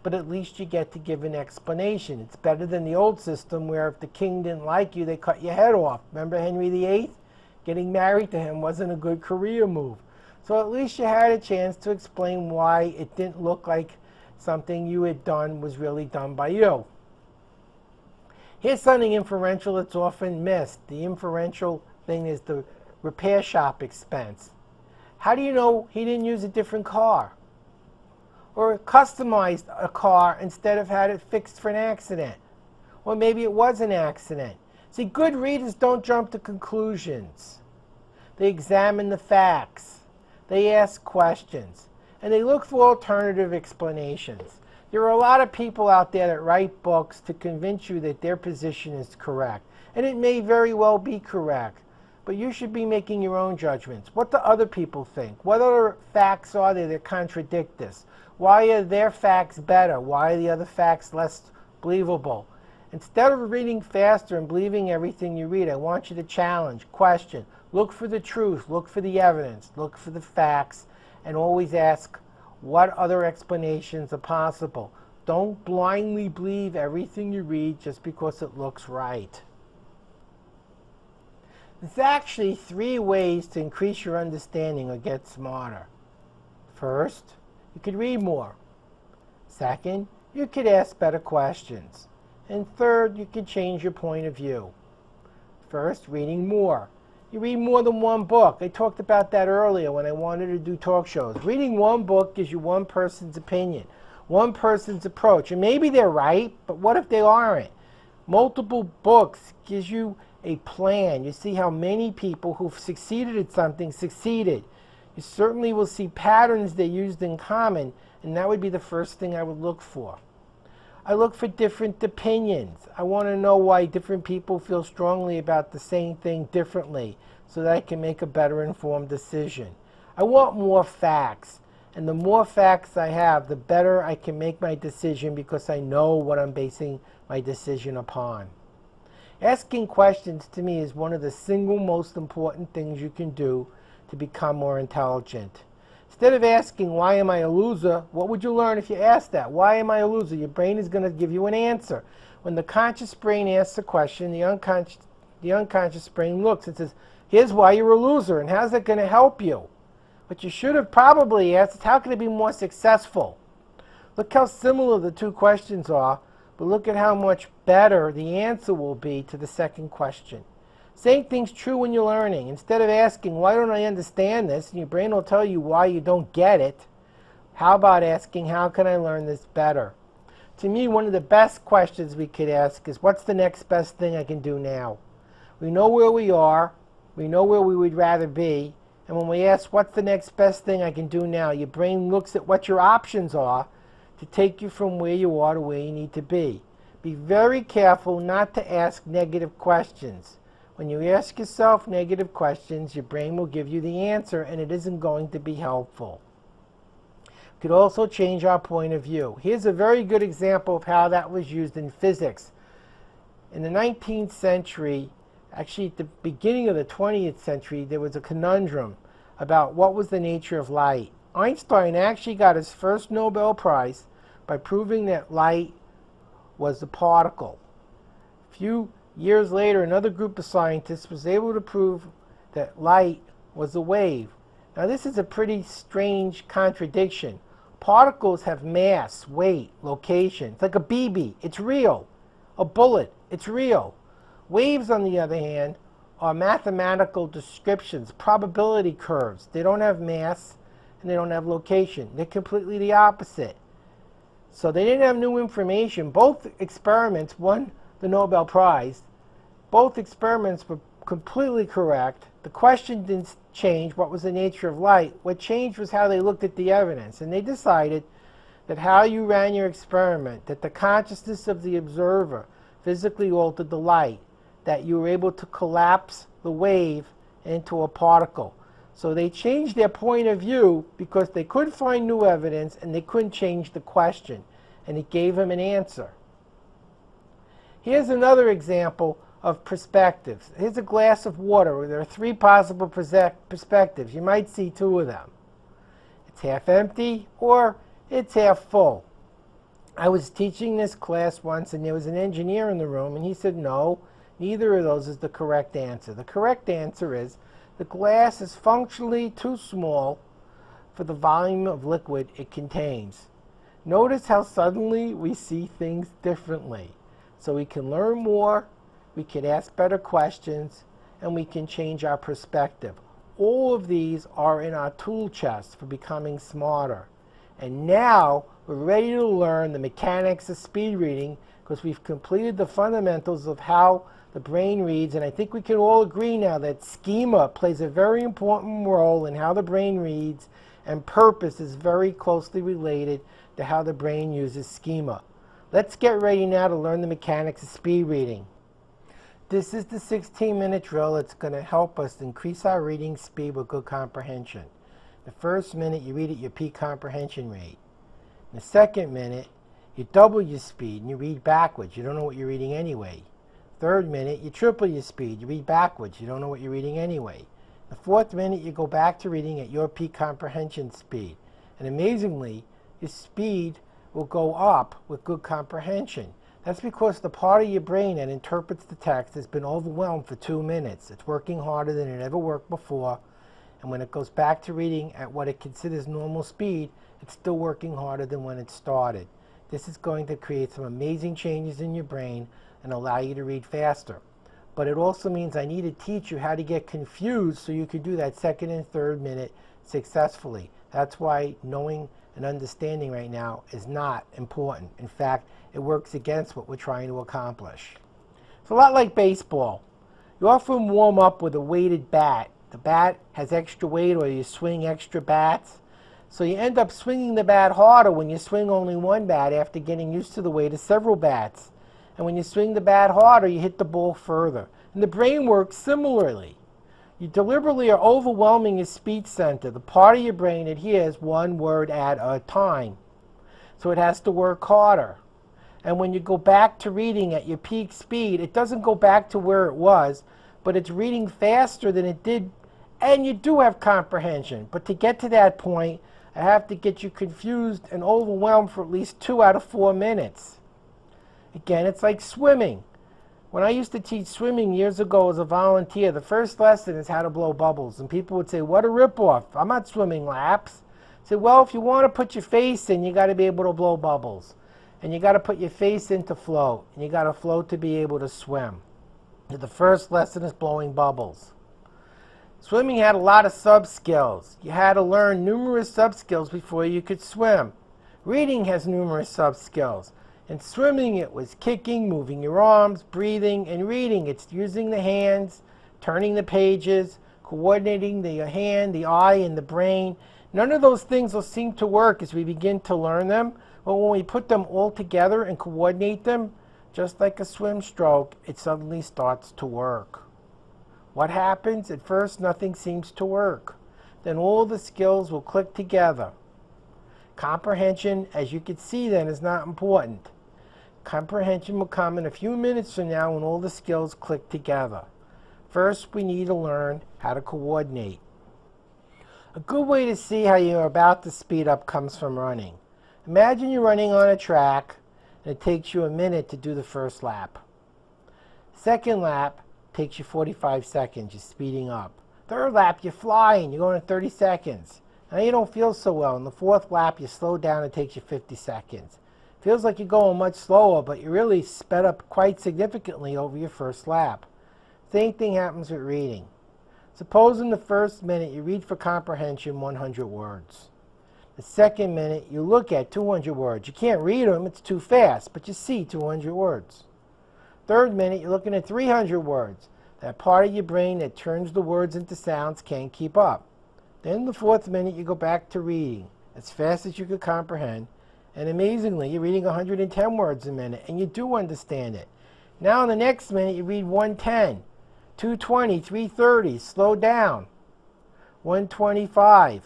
But at least you get to give an explanation. It's better than the old system where if the king didn't like you, they cut your head off. Remember Henry VIII? Getting married to him wasn't a good career move. So at least you had a chance to explain why it didn't look like something you had done was really done by you. Here's something inferential that's often missed. The inferential thing is the repair shop expense. How do you know he didn't use a different car? Or customized a car instead of had it fixed for an accident? Or maybe it was an accident. See, good readers don't jump to conclusions. They examine the facts. They ask questions. And they look for alternative explanations. There are a lot of people out there that write books to convince you that their position is correct. And it may very well be correct. But you should be making your own judgments. What do other people think? What other facts are there that contradict this? Why are their facts better? Why are the other facts less believable? Instead of reading faster and believing everything you read, I want you to challenge, question, Look for the truth, look for the evidence, look for the facts, and always ask what other explanations are possible. Don't blindly believe everything you read just because it looks right. There's actually 3 ways to increase your understanding or get smarter. First, you could read more. Second, you could ask better questions. And third, you could change your point of view. First, reading more. You read more than one book. I talked about that earlier when I wanted to do talk shows. Reading one book gives you one person's opinion, one person's approach. And maybe they're right, but what if they aren't? Multiple books gives you a plan. You see how many people who've succeeded at something succeeded. You certainly will see patterns they used in common, and that would be the first thing I would look for. I look for different opinions. I want to know why different people feel strongly about the same thing differently so that I can make a better informed decision. I want more facts. And the more facts I have, the better I can make my decision because I know what I'm basing my decision upon. Asking questions to me is one of the single most important things you can do to become more intelligent. Instead of asking, why am I a loser, what would you learn if you asked that? Why am I a loser? Your brain is going to give you an answer. When the conscious brain asks a question, the unconscious brain looks and says, here's why you're a loser, and how's that going to help you? What you should have probably asked is, how can I be more successful? Look how similar the 2 questions are, but look at how much better the answer will be to the second question. Same thing's true when you're learning. Instead of asking, why don't I understand this? And your brain will tell you why you don't get it. How about asking, how can I learn this better? To me, one of the best questions we could ask is, what's the next best thing I can do now? We know where we are. We know where we would rather be. And when we ask, what's the next best thing I can do now? Your brain looks at what your options are to take you from where you are to where you need to be. Be very careful not to ask negative questions. When you ask yourself negative questions, your brain will give you the answer, and it isn't going to be helpful. It could also change our point of view. Here's a very good example of how that was used in physics. In the 19th century, actually at the beginning of the 20th century, there was a conundrum about what was the nature of light. Einstein actually got his first Nobel Prize by proving that light was a particle. A few years later, another group of scientists was able to prove that light was a wave. Now, this is a pretty strange contradiction. Particles have mass, weight, location. It's like a BB. It's real. A bullet. It's real. Waves, on the other hand, are mathematical descriptions, probability curves. They don't have mass and they don't have location. They're completely the opposite. So they didn't have new information. Both experiments won the Nobel Prize. Both experiments were completely correct. The question didn't change what was the nature of light. What changed was how they looked at the evidence. And they decided that how you ran your experiment, that the consciousness of the observer physically altered the light, that you were able to collapse the wave into a particle. So they changed their point of view because they couldn't find new evidence and they couldn't change the question. And it gave them an answer. Here's another example of perspectives. Here's a glass of water where there are 3 possible perspectives. You might see 2 of them. It's half empty or it's half full. I was teaching this class once and there was an engineer in the room and he said, no, neither of those is the correct answer. The correct answer is the glass is functionally too small for the volume of liquid it contains. Notice how suddenly we see things differently. So we can learn more, we can ask better questions, and we can change our perspective. All of these are in our tool chest for becoming smarter. And now we're ready to learn the mechanics of speed reading because we've completed the fundamentals of how the brain reads. And I think we can all agree now that schema plays a very important role in how the brain reads, and purpose is very closely related to how the brain uses schema. Let's get ready now to learn the mechanics of speed reading. This is the 16-minute drill. It's going to help us increase our reading speed with good comprehension. The first minute, you read at your peak comprehension rate. In the second minute, you double your speed and you read backwards. You don't know what you're reading anyway. Third minute, you triple your speed. You read backwards. You don't know what you're reading anyway. The fourth minute, you go back to reading at your peak comprehension speed. And amazingly, your speed will go up with good comprehension. That's because the part of your brain that interprets the text has been overwhelmed for 2 minutes. It's working harder than it ever worked before. And when it goes back to reading at what it considers normal speed, it's still working harder than when it started. This is going to create some amazing changes in your brain and allow you to read faster. But it also means I need to teach you how to get confused so you can do that second and third minute successfully. That's why knowing and understanding right now is not important. In fact, it works against what we're trying to accomplish. It's a lot like baseball. You often warm up with a weighted bat. The bat has extra weight, or you swing extra bats. So you end up swinging the bat harder when you swing only one bat after getting used to the weight of several bats. And when you swing the bat harder, you hit the ball further. And the brain works similarly. You deliberately are overwhelming your speech center, the part of your brain that hears one word at a time. So it has to work harder. And when you go back to reading at your peak speed, it doesn't go back to where it was, but it's reading faster than it did, and you do have comprehension. But to get to that point, I have to get you confused and overwhelmed for at least 2 out of 4 minutes. Again, it's like swimming. When I used to teach swimming years ago as a volunteer, the first lesson is how to blow bubbles. And people would say, what a ripoff. I'm not swimming laps. I said, well, if you want to put your face in, you got to be able to blow bubbles. And you got to put your face in to float. And you got to float to be able to swim. So the first lesson is blowing bubbles. Swimming had a lot of sub-skills. You had to learn numerous sub-skills before you could swim. Reading has numerous sub-skills. In swimming, it was kicking, moving your arms, breathing, and reading. It's using the hands, turning the pages, coordinating the hand, the eye, and the brain. None of those things will seem to work as we begin to learn them, but when we put them all together and coordinate them, just like a swim stroke, it suddenly starts to work. What happens? At first, nothing seems to work. Then all the skills will click together. Comprehension, as you can see then, is not important. Comprehension will come in a few minutes from now when all the skills click together. First, we need to learn how to coordinate. A good way to see how you're about to speed up comes from running. Imagine you're running on a track and it takes you a minute to do the first lap. Second lap takes you 45 seconds, you're speeding up. Third lap, you're flying, you're going in 30 seconds. Now you don't feel so well. In the fourth lap, you slow down and it takes you 50 seconds. Feels like you're going much slower, but you really sped up quite significantly over your first lap. Same thing happens with reading. Suppose in the first minute you read for comprehension 100 words. The second minute you look at 200 words. You can't read them, it's too fast, but you see 200 words. Third minute you're looking at 300 words. That part of your brain that turns the words into sounds can't keep up. Then the fourth minute you go back to reading as fast as you could comprehend. And amazingly, you're reading 110 words a minute, and you do understand it. Now in the next minute, you read 110, 220, 330, slow down, 125.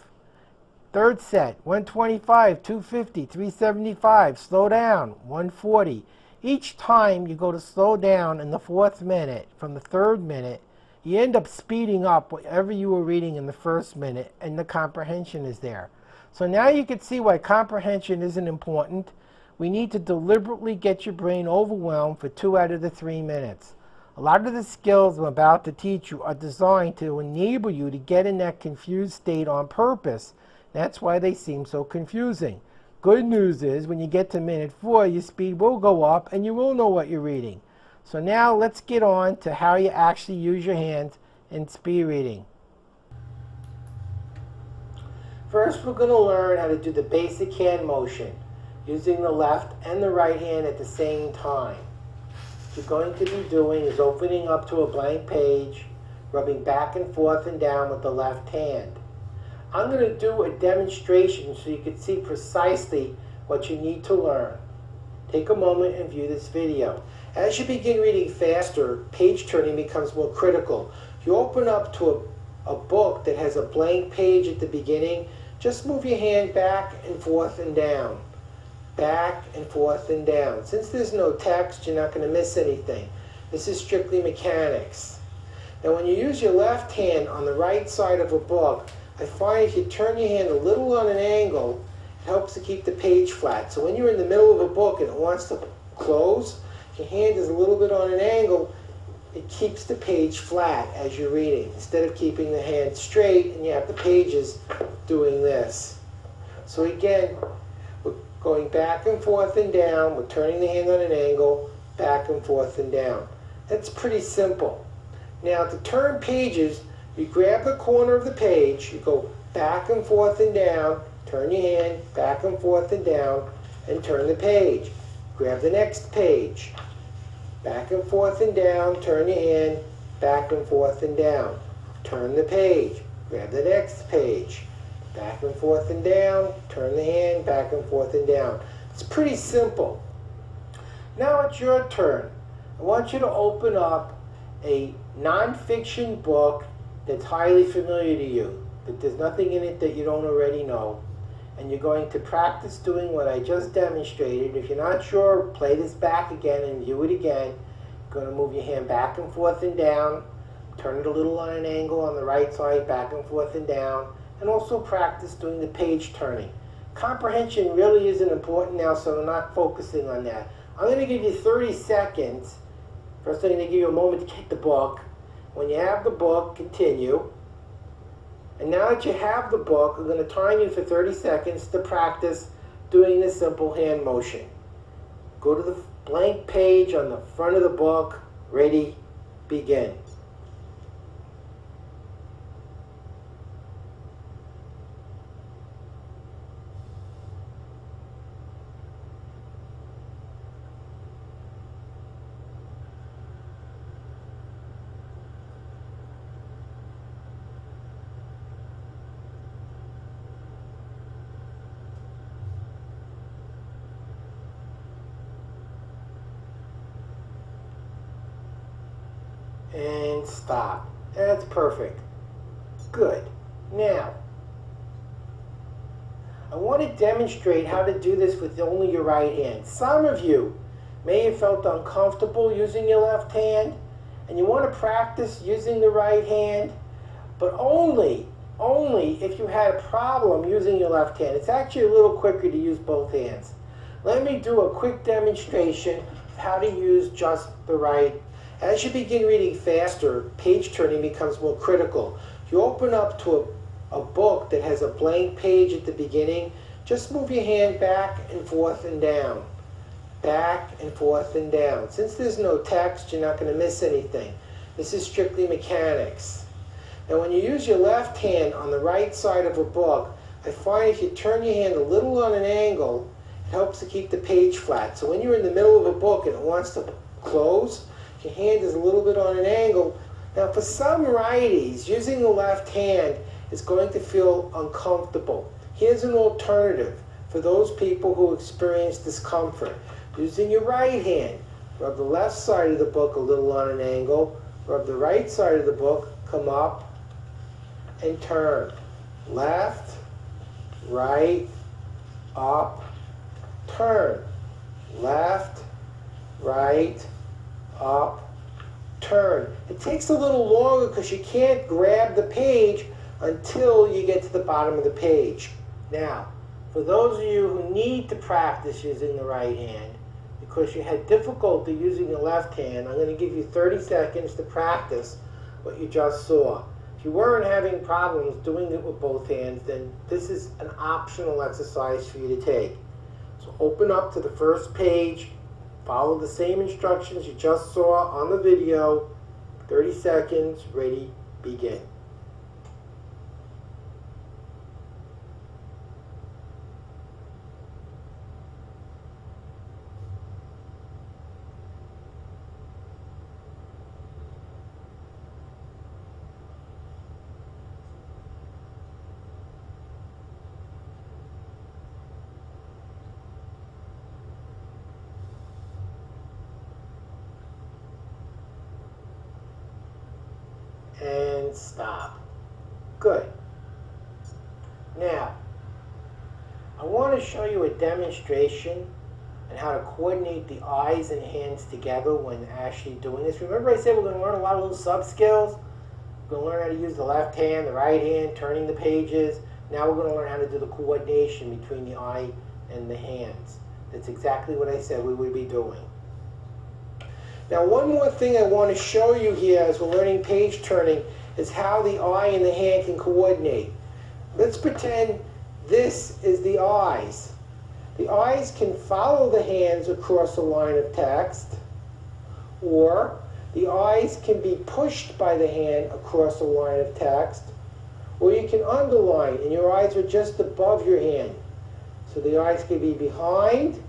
Third set, 125, 250, 375, slow down, 140. Each time you go to slow down in the fourth minute, from the third minute, you end up speeding up whatever you were reading in the first minute, and the comprehension is there. So now you can see why comprehension isn't important. We need to deliberately get your brain overwhelmed for 2 out of the 3 minutes. A lot of the skills I'm about to teach you are designed to enable you to get in that confused state on purpose. That's why they seem so confusing. Good news is when you get to minute 4, your speed will go up and you will know what you're reading. So now let's get on to how you actually use your hands in speed reading. First, we're going to learn how to do the basic hand motion, using the left and the right hand at the same time. What you're going to be doing is opening up to a blank page, rubbing back and forth and down with the left hand. I'm going to do a demonstration so you can see precisely what you need to learn. Take a moment and view this video. As you begin reading faster, page turning becomes more critical. You open up to a book that has a blank page at the beginning, just move your hand back and forth and down. Back and forth and down. Since there's no text, you're not going to miss anything. This is strictly mechanics. And when you use your left hand on the right side of a book, I find if you turn your hand a little on an angle, it helps to keep the page flat. So when you're in the middle of a book and it wants to close, if your hand is a little bit on an angle, it keeps the page flat as you're reading, instead of keeping the hand straight and you have the pages doing this. So again, we're going back and forth and down, we're turning the hand on an angle, back and forth and down. That's pretty simple. Now to turn pages, you grab the corner of the page, you go back and forth and down, turn your hand back and forth and down, and turn the page. Grab the next page. Back and forth and down, turn your hand, back and forth and down. Turn the page, grab the next page. Back and forth and down, turn the hand, back and forth and down. It's pretty simple. Now it's your turn. I want you to open up a nonfiction book that's highly familiar to you, that there's nothing in it that you don't already know. And you're going to practice doing what I just demonstrated. If you're not sure, play this back again and view it again. You're going to move your hand back and forth and down, turn it a little on an angle on the right side, back and forth and down, and also practice doing the page turning. Comprehension really isn't important now, so I'm not focusing on that. I'm going to give you 30 seconds. First, I'm going to give you a moment to get the book. When you have the book, continue. And now that you have the book, I'm going to time you for 30 seconds to practice doing this simple hand motion. Go to the blank page on the front of the book. Ready, begin. And stop. That's perfect. Good. Now, I want to demonstrate how to do this with only your right hand. Some of you may have felt uncomfortable using your left hand, and you want to practice using the right hand, but only if you had a problem using your left hand. It's actually a little quicker to use both hands. Let me do a quick demonstration of how to use just the right hand. As you begin reading faster, page turning becomes more critical. If you open up to a book that has a blank page at the beginning, just move your hand back and forth and down. Back and forth and down. Since there's no text, you're not going to miss anything. This is strictly mechanics. Now when you use your left hand on the right side of a book, I find if you turn your hand a little on an angle, it helps to keep the page flat. So when you're in the middle of a book and it wants to close, your hand is a little bit on an angle. Now for some righties, using the left hand is going to feel uncomfortable. Here's an alternative for those people who experience discomfort. Using your right hand, rub the left side of the book a little on an angle, rub the right side of the book, come up and turn. Left, right, up, turn. Left, right, up, turn. It takes a little longer because you can't grab the page until you get to the bottom of the page. Now, for those of you who need to practice using the right hand, because you had difficulty using the left hand, I'm going to give you 30 seconds to practice what you just saw. If you weren't having problems doing it with both hands, then this is an optional exercise for you to take. So open up to the first page. Follow the same instructions you just saw on the video. 30 seconds, ready, begin. And stop. Good. Now, I want to show you a demonstration on how to coordinate the eyes and hands together when actually doing this. Remember I said we're going to learn a lot of little sub skills? We're going to learn how to use the left hand, the right hand, turning the pages. Now we're going to learn how to do the coordination between the eye and the hands. That's exactly what I said we would be doing. Now one more thing I want to show you here as we're learning page turning is how the eye and the hand can coordinate. Let's pretend this is the eyes. The eyes can follow the hands across a line of text, or the eyes can be pushed by the hand across a line of text, or you can underline and your eyes are just above your hand. So the eyes can be behind,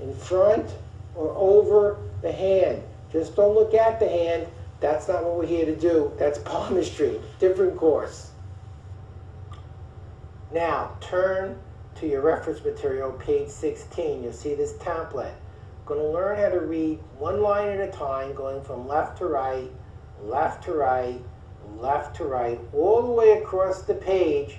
in front, or over the hand. Just don't look at the hand. That's not what we're here to do. That's palmistry, different course. Now turn to your reference material, page 16. You'll see this template. We're going to learn how to read one line at a time, going from left to right, left to right, left to right, all the way across the page,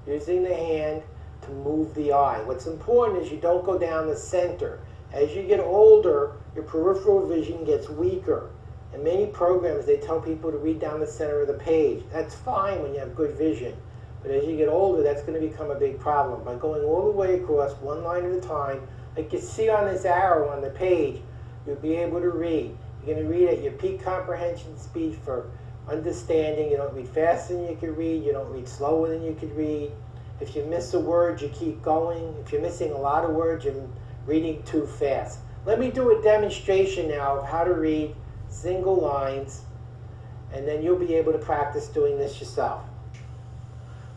using the hand to move the eye. What's important is you don't go down the center. As you get older, your peripheral vision gets weaker. In many programs, they tell people to read down the center of the page. That's fine when you have good vision. But as you get older, that's going to become a big problem. By going all the way across, one line at a time, like you see on this arrow on the page, you'll be able to read. You're going to read at your peak comprehension speed for understanding. You don't read faster than you could read. You don't read slower than you could read. If you miss a word, you keep going. If you're missing a lot of words, you're reading too fast. Let me do a demonstration now of how to read single lines, and then you'll be able to practice doing this yourself.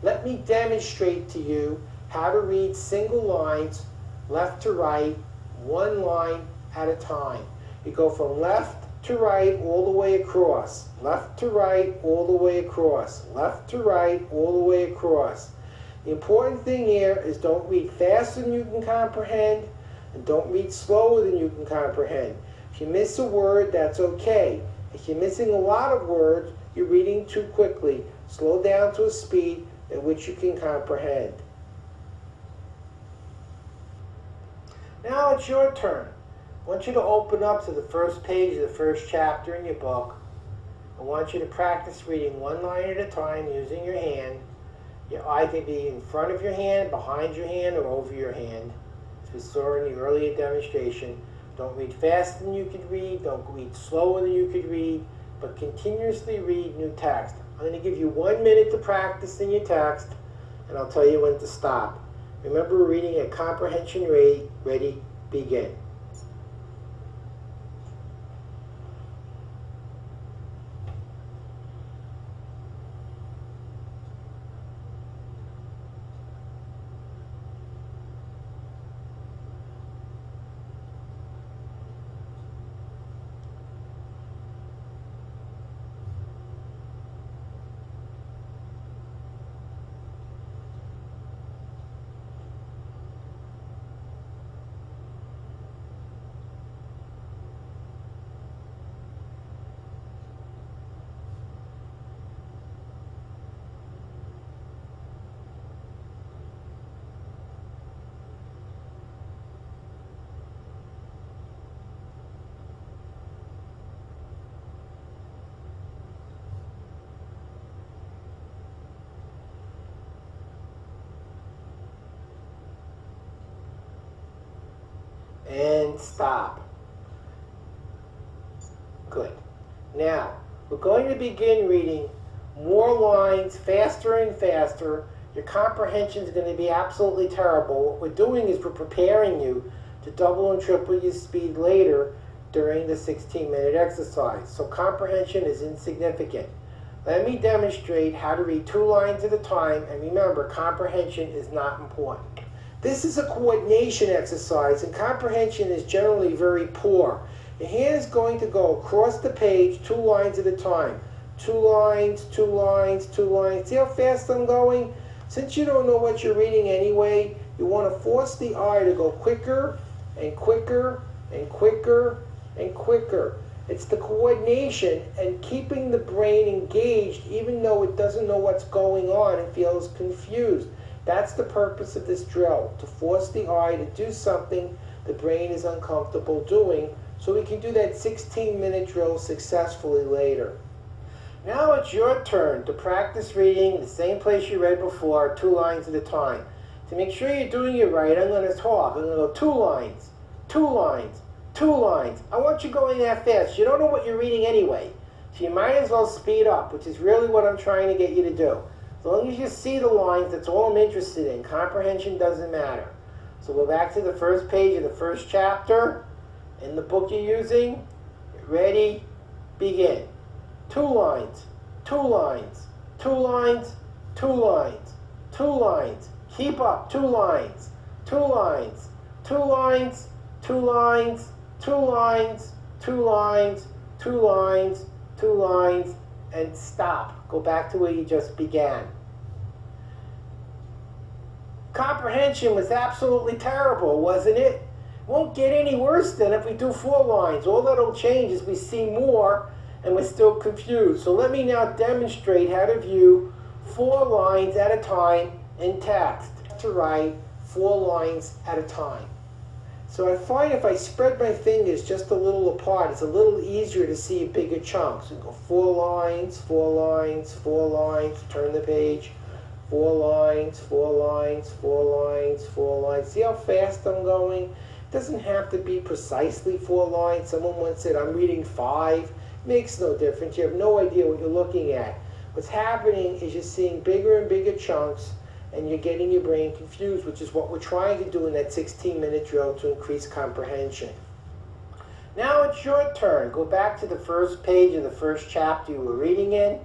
Let me demonstrate to you how to read single lines, left to right, one line at a time. You go from left to right all the way across, left to right all the way across, left to right all the way across. The important thing here is don't read faster than you can comprehend, and don't read slower than you can comprehend. If you miss a word, that's okay. If you're missing a lot of words, you're reading too quickly. Slow down to a speed at which you can comprehend. Now it's your turn. I want you to open up to the first page of the first chapter in your book. I want you to practice reading one line at a time using your hand. Your eye can be in front of your hand, behind your hand, or over your hand, as we saw in the earlier demonstration. Don't read faster than you could read. Don't read slower than you could read, but continuously read new text. I'm going to give you 1 minute to practice in your text, and I'll tell you when to stop. Remember, we're reading at comprehension rate. Ready, begin. And stop. Good. Now, we're going to begin reading more lines faster and faster. Your comprehension is going to be absolutely terrible. What we're doing is we're preparing you to double and triple your speed later during the 16-minute exercise. So comprehension is insignificant. Let me demonstrate how to read 2 lines at a time, and remember, comprehension is not important. This is a coordination exercise, and comprehension is generally very poor. Your hand is going to go across the page 2 lines at a time. 2 lines, 2 lines, 2 lines. See how fast I'm going? Since you don't know what you're reading anyway, you want to force the eye to go quicker and quicker and quicker and quicker. It's the coordination and keeping the brain engaged even though it doesn't know what's going on and feels confused. That's the purpose of this drill, to force the eye to do something the brain is uncomfortable doing, so we can do that 16-minute drill successfully later. Now it's your turn to practice reading the same place you read before, 2 lines at a time. To make sure you're doing it right, I'm going to talk. I'm going to go 2 lines, 2 lines, 2 lines. I want you going that fast. You don't know what you're reading anyway. So you might as well speed up, which is really what I'm trying to get you to do. As long as you see the lines, that's all I'm interested in. Comprehension doesn't matter. So go back to the first page of the first chapter in the book you're using. Get ready, begin. 2 lines, 2 lines, 2 lines, 2 lines, 2 lines. Keep up, 2 lines, 2 lines, 2 lines, 2 lines, 2 lines, 2 lines, 2 lines, 2 lines, and stop. Go back to where you just began. Comprehension was absolutely terrible, wasn't it? Won't get any worse than if we do 4 lines. All that'll change is we see more and we're still confused. So let me now demonstrate how to view 4 lines at a time in text. To write 4 lines at a time. So I find if I spread my fingers just a little apart, it's a little easier to see bigger chunks. We go 4 lines, 4 lines, 4 lines, turn the page, 4 lines, 4 lines, 4 lines, 4 lines. See how fast I'm going? It doesn't have to be precisely 4 lines. Someone once said, I'm reading 5. Makes no difference. You have no idea what you're looking at. What's happening is you're seeing bigger and bigger chunks, and you're getting your brain confused, which is what we're trying to do in that 16-minute drill to increase comprehension. Now it's your turn. Go back to the first page of the first chapter you were reading in,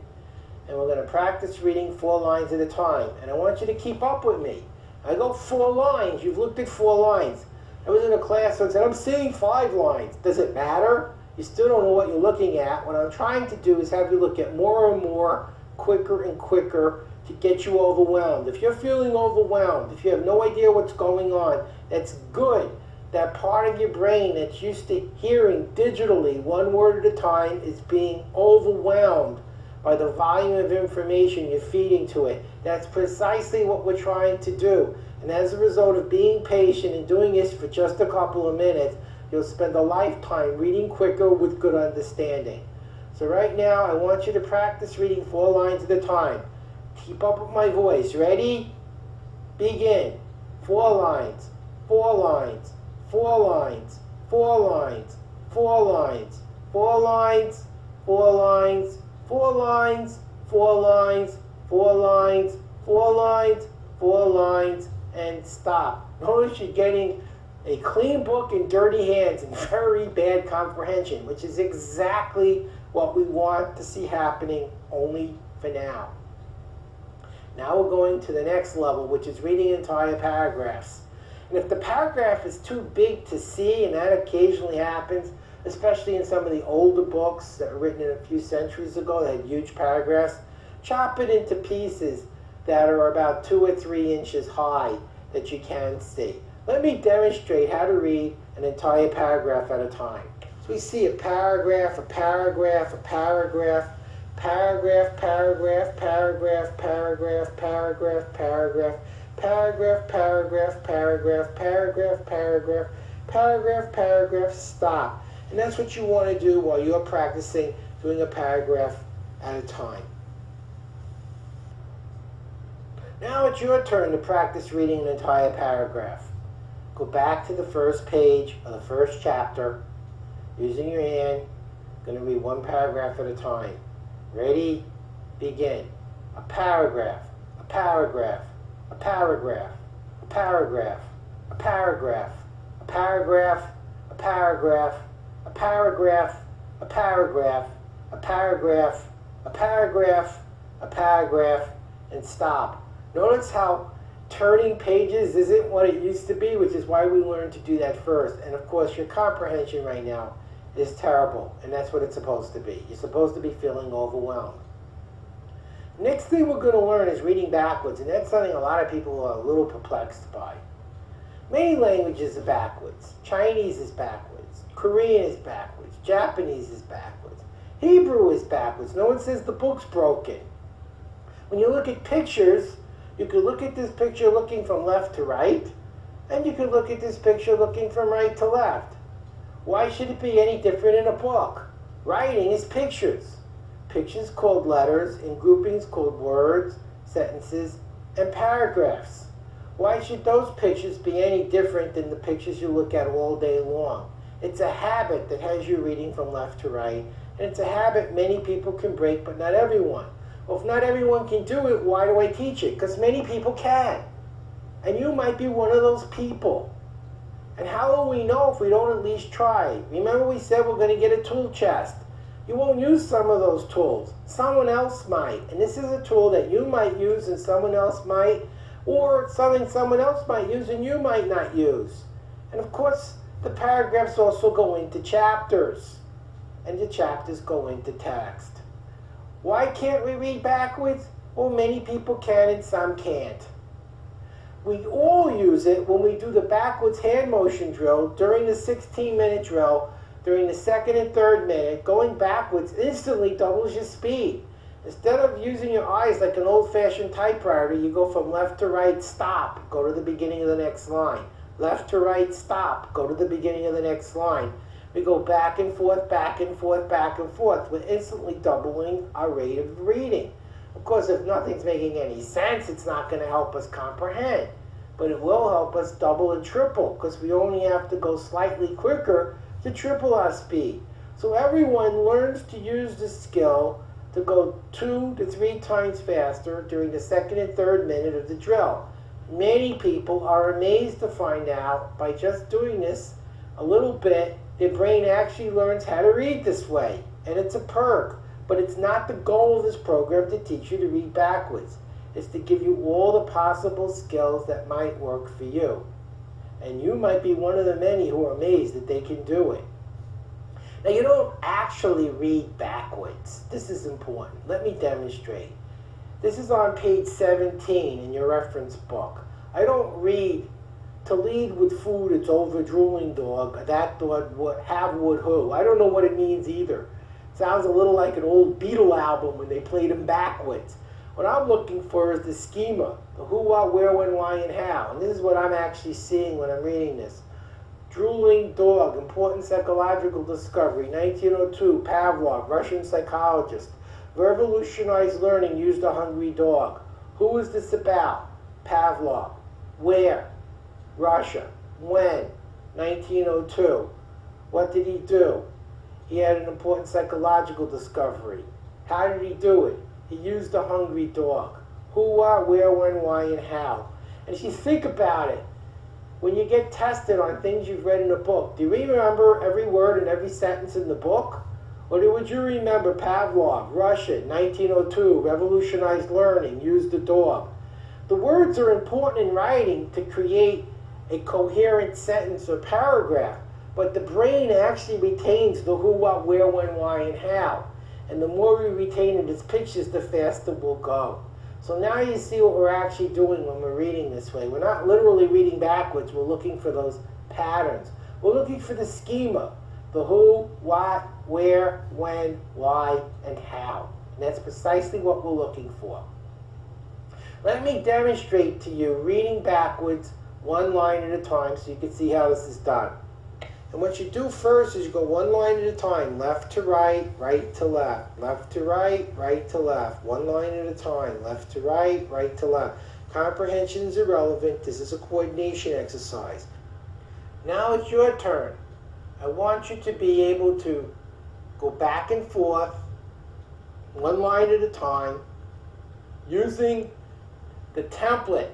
and we're going to practice reading 4 lines at a time. And I want you to keep up with me. I go 4 lines. You've looked at 4 lines. I was in a class and said, I'm seeing 5 lines. Does it matter? You still don't know what you're looking at. What I'm trying to do is have you look at more and more, quicker and quicker, to get you overwhelmed. If you're feeling overwhelmed, if you have no idea what's going on, that's good. That part of your brain that's used to hearing digitally 1 word at a time is being overwhelmed by the volume of information you're feeding to it. That's precisely what we're trying to do. And as a result of being patient and doing this for just a couple of minutes, you'll spend a lifetime reading quicker with good understanding. So right now, I want you to practice reading 4 lines at a time. Keep up with my voice. Ready? Begin. 4 lines, 4 lines, 4 lines, 4 lines, 4 lines, 4 lines, 4 lines, 4 lines, 4 lines, 4 lines, 4 lines, 4 lines, and stop. Notice you're getting a clean book in dirty hands and very bad comprehension, which is exactly what we want to see happening, only for now. Now we're going to the next level, which is reading entire paragraphs. And if the paragraph is too big to see, and that occasionally happens, especially in some of the older books that were written in a few centuries ago that had huge paragraphs, chop it into pieces that are about 2 or 3 inches high that you can see. Let me demonstrate how to read an entire paragraph at a time. So we see a paragraph, a paragraph, a paragraph, paragraph, paragraph, paragraph, paragraph, paragraph, paragraph, paragraph, paragraph, paragraph, paragraph, paragraph, paragraph, paragraph, stop. And that's what you want to do while you're practicing doing a paragraph at a time. Now it's your turn to practice reading an entire paragraph. Go back to the first page of the first chapter. Using your hand, going to read 1 paragraph at a time. Ready? Begin. A paragraph, a paragraph, a paragraph, a paragraph, a paragraph, a paragraph, a paragraph, a paragraph, a paragraph, a paragraph, a paragraph, a paragraph, and stop. Notice how turning pages isn't what it used to be, which is why we learned to do that first. And of course, your comprehension right now is terrible, and that's what it's supposed to be. You're supposed to be feeling overwhelmed. Next thing we're going to learn is reading backwards, and that's something a lot of people are a little perplexed by. Many languages are backwards. Chinese is backwards. Korean is backwards. Japanese is backwards. Hebrew is backwards. No one says the book's broken. When you look at pictures, you could look at this picture looking from left to right, and you could look at this picture looking from right to left. Why should it be any different in a book? Writing is pictures. pictures called letters and groupings called words, sentences, and paragraphs. Why should those pictures be any different than the pictures you look at all day long? It's a habit that has you reading from left to right, and it's a habit many people can break, but not everyone. Well, if not everyone can do it, why do I teach it? Because many people can. And you might be one of those people. And how will we know if we don't at least try? Remember we said we're going to get a tool chest. You won't use some of those tools. Someone else might. And this is a tool that you might use and someone else might, or something someone else might use and you might not use. And of course, the paragraphs also go into chapters, and the chapters go into text. Why can't we read backwards? Well, many people can and some can't. We all use it when we do the backwards hand motion drill during the 16-minute drill. During the second and third minute, going backwards instantly doubles your speed. Instead of using your eyes like an old-fashioned typewriter, you go from left to right, stop, go to the beginning of the next line. Left to right, stop, go to the beginning of the next line. We go back and forth, back and forth, back and forth. We're instantly doubling our rate of reading. Of course, if nothing's making any sense, it's not going to help us comprehend. But it will help us double and triple, because we only have to go slightly quicker to triple our speed. So everyone learns to use this skill to go 2 to 3 times faster during the second and third minute of the drill. Many people are amazed to find out by just doing this a little bit, their brain actually learns how to read this way. And it's a perk, but it's not the goal of this program to teach you to read backwards. It's to give you all the possible skills that might work for you. And you might be one of the many who are amazed that they can do it. Now, you don't actually read backwards. This is important. Let me demonstrate. This is on page 17 in your reference book. I don't read, to lead with food it's over drooling dog, that dog would have would who. I don't know what it means either. Sounds a little like an old Beatle album when they played them backwards. What I'm looking for is the schema, the who, what, where, when, why, and how. And this is what I'm actually seeing when I'm reading this. Drooling dog, important psychological discovery, 1902, Pavlov, Russian psychologist. Revolutionized learning used a hungry dog. Who is this about? Pavlov. Where? Russia. When? 1902. What did he do? He had an important psychological discovery. How did he do it? He used a hungry dog. Who, what, where, when, why, and how. And if you think about it, when you get tested on things you've read in a book, do you remember every word and every sentence in the book? Or would you remember Pavlov, Russia, 1902, revolutionized learning, used a dog? The words are important in writing to create a coherent sentence or paragraph, but the brain actually retains the who, what, where, when, why, and how. And the more we retain in its pictures, the faster we'll go. So now you see what we're actually doing when we're reading this way. We're not literally reading backwards. We're looking for those patterns. We're looking for the schema, the who, what, where, when, why, and how. And that's precisely what we're looking for. Let me demonstrate to you reading backwards one line at a time so you can see how this is done. And what you do first is you go one line at a time, left to right, right to left, left to right, right to left, one line at a time, left to right, right to left. Comprehension is irrelevant. This is a coordination exercise. Now it's your turn. I want you to be able to go back and forth, one line at a time, using the template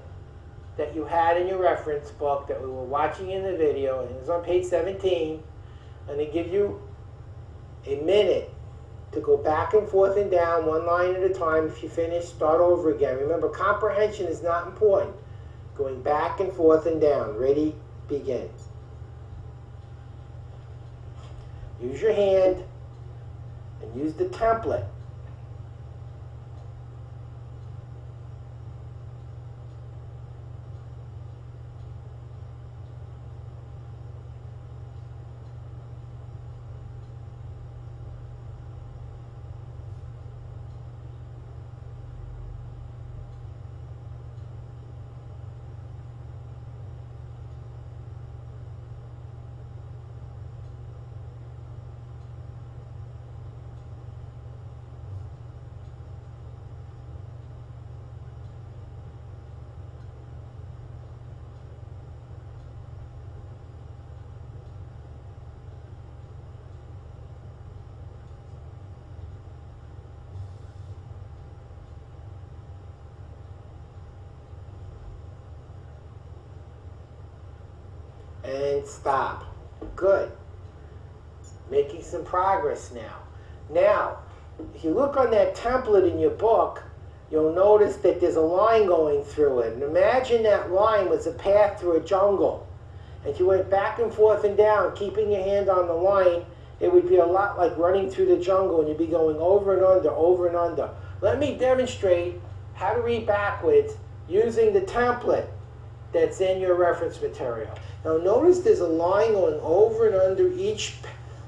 that you had in your reference book that we were watching in the video, and it's on page 17, and they give you a minute to go back and forth and down, one line at a time. If you finish, start over again. Remember, comprehension is not important. Going back and forth and down. Ready, begin. Use your hand and use the template. and stop. Good. Making some progress now. Now, if you look on that template in your book, you'll notice that there's a line going through it. And imagine that line was a path through a jungle. If you went back and forth and down, keeping your hand on the line, it would be a lot like running through the jungle, and you'd be going over and under, over and under. Let me demonstrate how to read backwards using the template that's in your reference material. Now notice there's a line going over and under each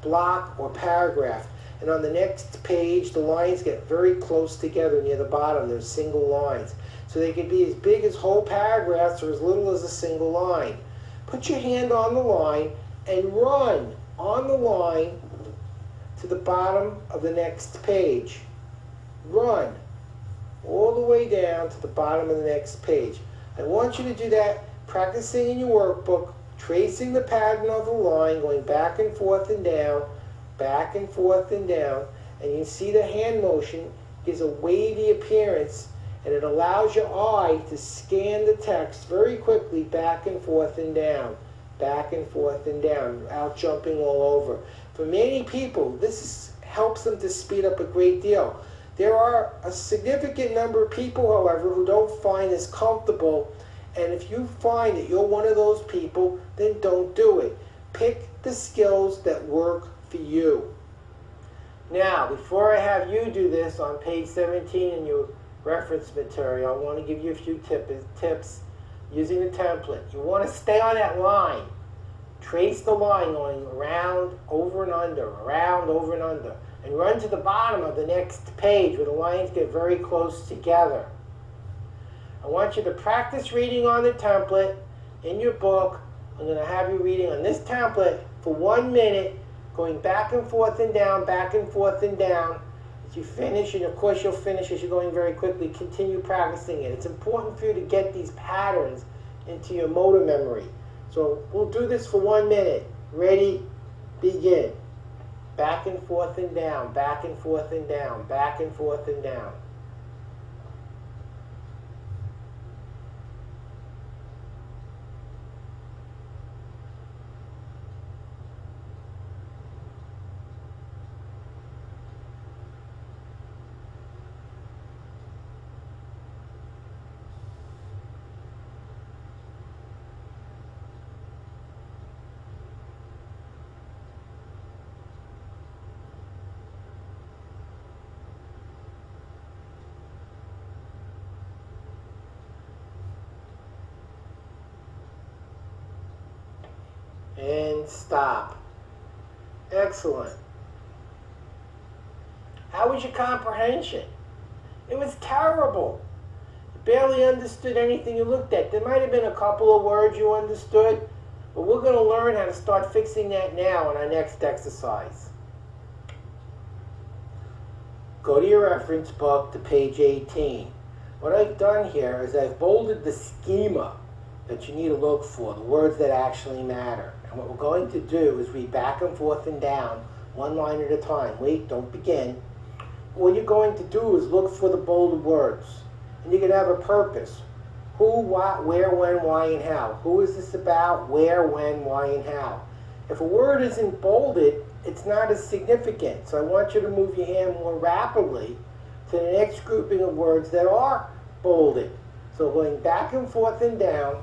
block or paragraph. And on the next page, the lines get very close together near the bottom. There's single lines. So they can be as big as whole paragraphs or as little as a single line. Put your hand on the line and run on the line to the bottom of the next page. Run all the way down to the bottom of the next page. I want you to do that practicing in your workbook, tracing the pattern of the line, going back and forth and down, back and forth and down, and you see the hand motion gives a wavy appearance, and it allows your eye to scan the text very quickly back and forth and down, back and forth and down, without jumping all over. For many people, this helps them to speed up a great deal. There are a significant number of people, however, who don't find this comfortable, and if you find that you're one of those people, then don't do it. Pick the skills that work for you. Now, before I have you do this on page 17 in your reference material, I want to give you a few tips using the template. You want to stay on that line. Trace the line going around, over and under, around, over and under, and run to the bottom of the next page where the lines get very close together. I want you to practice reading on the template in your book. I'm going to have you reading on this template for 1 minute, going back and forth and down, back and forth and down. As you finish, and of course you'll finish as you're going very quickly, continue practicing it. It's important for you to get these patterns into your motor memory. So we'll do this for 1 minute. Ready? Begin. Back and forth and down, back and forth and down, back and forth and down. And stop. Excellent. How was your comprehension? It was terrible. You barely understood anything you looked at. There might have been a couple of words you understood, but we're going to learn how to start fixing that now in our next exercise. Go to your reference book to page 18. What I've done here is I've bolded the schema that you need to look for, the words that actually matter. And what we're going to do is read back and forth and down, one line at a time. Wait, don't begin. What you're going to do is look for the bolded words. And you're going to have a purpose. Who, what, where, when, why, and how. Who is this about? Where, when, why, and how. If a word isn't bolded, it's not as significant. So I want you to move your hand more rapidly to the next grouping of words that are bolded. So going back and forth and down,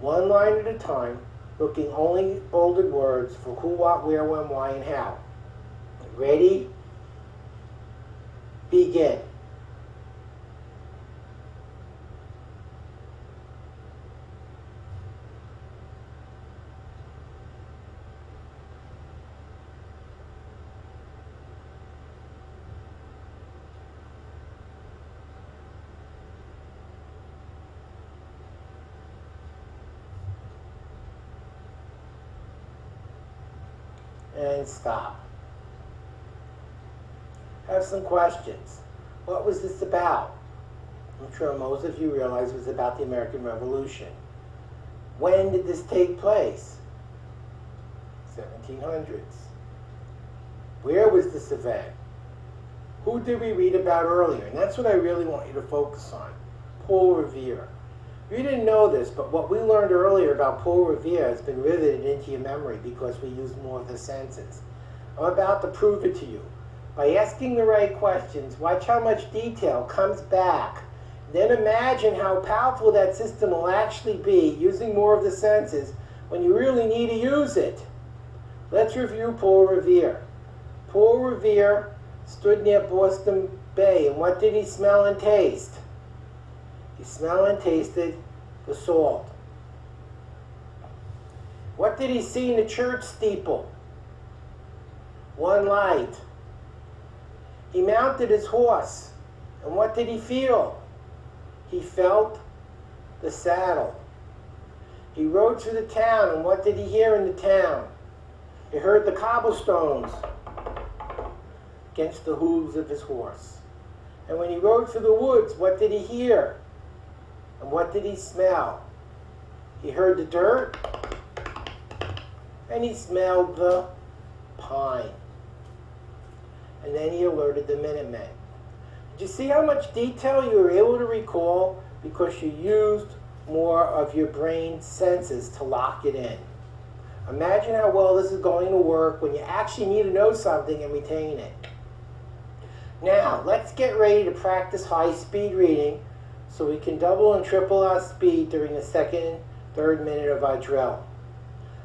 one line at a time, looking only at bolded words for who, what, where, when, why, and how. Ready? Begin. And stop. I have some questions. What was this about? I'm sure most of you realize it was about the American Revolution. When did this take place? 1700s. Where was this event? Who did we read about earlier? And that's what I really want you to focus on. Paul Revere. You didn't know this, but what we learned earlier about Paul Revere has been riveted into your memory because we use more of the senses. I'm about to prove it to you. By asking the right questions, watch how much detail comes back. Then imagine how powerful that system will actually be using more of the senses when you really need to use it. Let's review Paul Revere. Paul Revere stood near Boston Bay, and what did he smell and taste? He smelled and tasted the salt. What did he see in the church steeple? One light. He mounted his horse, and what did he feel? He felt the saddle. He rode through the town, and what did he hear in the town? He heard the cobblestones against the hooves of his horse. And when he rode through the woods, what did he hear? And what did he smell? He heard the dirt, and he smelled the pine. And then he alerted the Minutemen. Did you see how much detail you were able to recall because you used more of your brain's senses to lock it in? Imagine how well this is going to work when you actually need to know something and retain it. Now, let's get ready to practice high-speed reading so we can double and triple our speed during the second and third minute of our drill.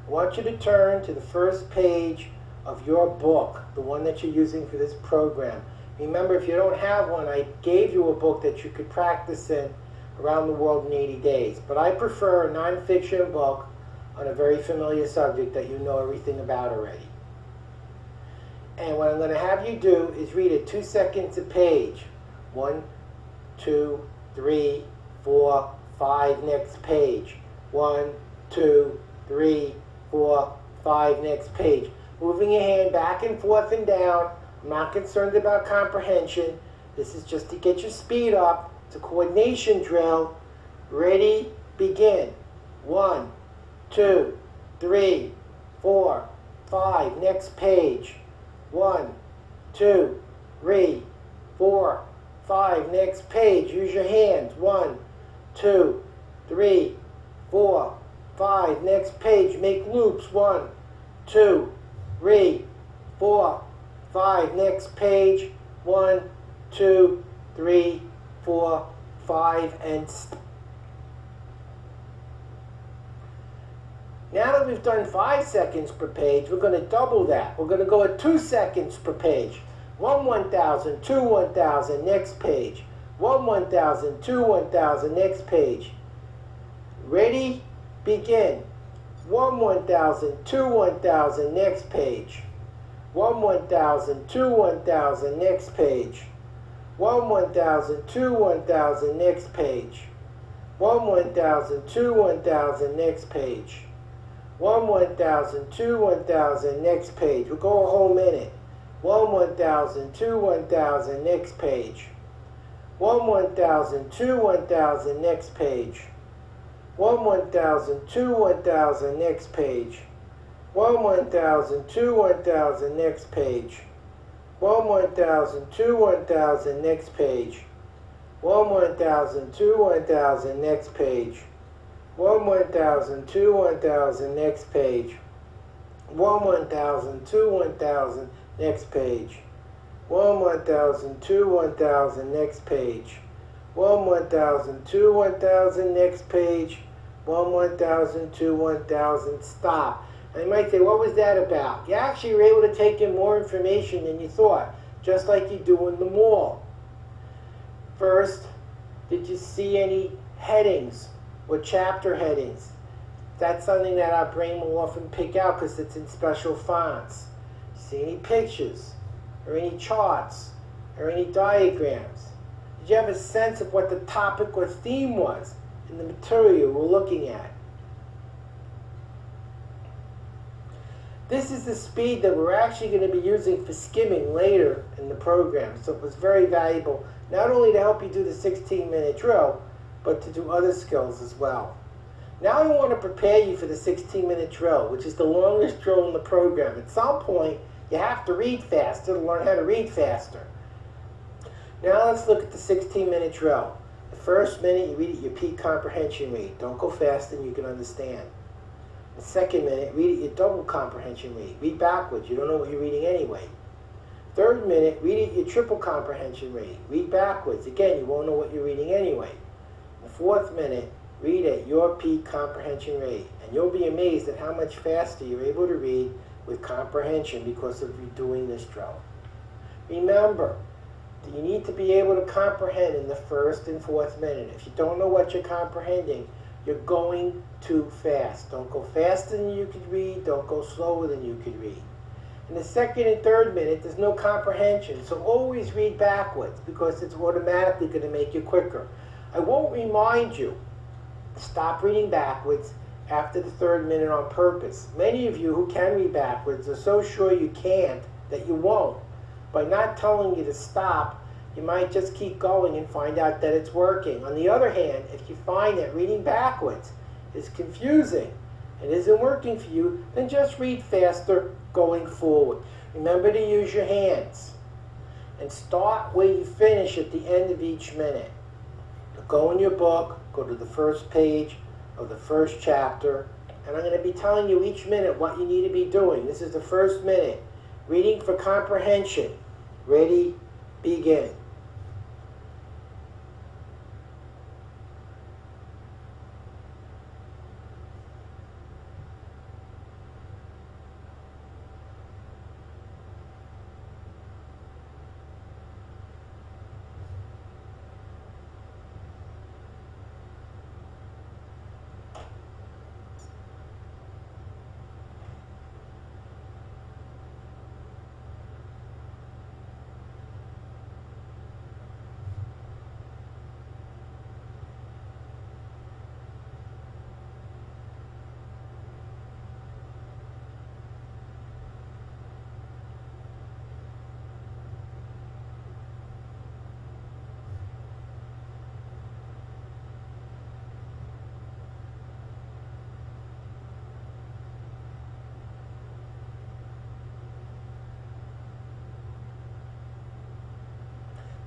I want you to turn to the first page of your book, the one that you're using for this program. Remember, if you don't have one, I gave you a book that you could practice in around the world in 80 days. But I prefer a nonfiction book on a very familiar subject that you know everything about already. And what I'm going to have you do is read it 2 seconds a page. 1, 2, 3, 4, 5, next page. 1, 2, 3, 4, 5, next page. Moving your hand back and forth and down. I'm not concerned about comprehension. This is just to get your speed up. It's a coordination drill. Ready, begin. 1, 2, 3, 4, 5, next page. 1, 2, 3, 4, 5, next page. Use your hands. 1, 2, 3, 4, 5, next page. Make loops. 1, 2, 3, 4, 5, next page. 1, 2, 3, 4, 5, and stop. Now that we've done 5 seconds per page, we're going to double that. We're going to go at 2 seconds per page. 1 1,000, 2 1,000, next page. 1 1,000, 2 1,000, next page. Ready? Begin. 1 1,000, 2 1,000, next page. 1 1,000, 2 1,000, next page. 1 1,000, 2 1,000, next page. 1 1,000, 2 1,000, next page. 1 1,000, 2 1,000, next page. We'll go a whole minute. 1 1,000, 2 1,000, next page. 1 1,000, 2 1,000, next page. 1 1,000, 2 1,000, next page. 1 1,000, 2 1,000, next page. 1 1,000, 2 1,000, next page. 1 1,000, 2 1,000, next page. 1 1,000, 2 1,000, next page. 1 1,000, 2 1,000, next page. 1 1,000, 2 1,000, next page. 1 1,000, 2 1,000, next page. 1 1,000, 2 1,000, stop. And you might say, what was that about? You actually were able to take in more information than you thought, just like you do in the mall. First, did you see any headings or chapter headings? That's something that our brain will often pick out because it's in special fonts. See any pictures or any charts or any diagrams? Did you have a sense of what the topic or theme was in the material we're looking at? This is the speed that we're actually going to be using for skimming later in the program. So it was very valuable, not only to help you do the 16-minute drill, but to do other skills as well. Now I want to prepare you for the 16-minute drill, which is the longest drill in the program. At some point, you have to read faster to learn how to read faster. Now let's look at the 16-minute drill. The The first minute, you read at your peak comprehension rate. Don't go faster than you can understand. The second minute, read at your double comprehension rate. Read backwards. You don't know what you're reading anyway. Third minute, read at your triple comprehension rate. Read backwards. Again, you won't know what you're reading anyway. The fourth minute, read at your peak comprehension rate. And you'll be amazed at how much faster you're able to read with comprehension because of you doing this drill. Remember, you need to be able to comprehend in the first and fourth minute. If you don't know what you're comprehending, you're going too fast. Don't go faster than you could read. Don't go slower than you could read. In the second and third minute, there's no comprehension. So always read backwards because it's automatically going to make you quicker. I won't remind you to stop reading backwards after the third minute on purpose. Many of you who can read backwards are so sure you can't that you won't. By not telling you to stop, you might just keep going and find out that it's working. On the other hand, if you find that reading backwards is confusing and isn't working for you, then just read faster going forward. Remember to use your hands. And start where you finish at the end of each minute. Go in your book, go to the first page of the first chapter, and I'm going to be telling you each minute what you need to be doing. This is the first minute. Reading for comprehension. Ready, begin.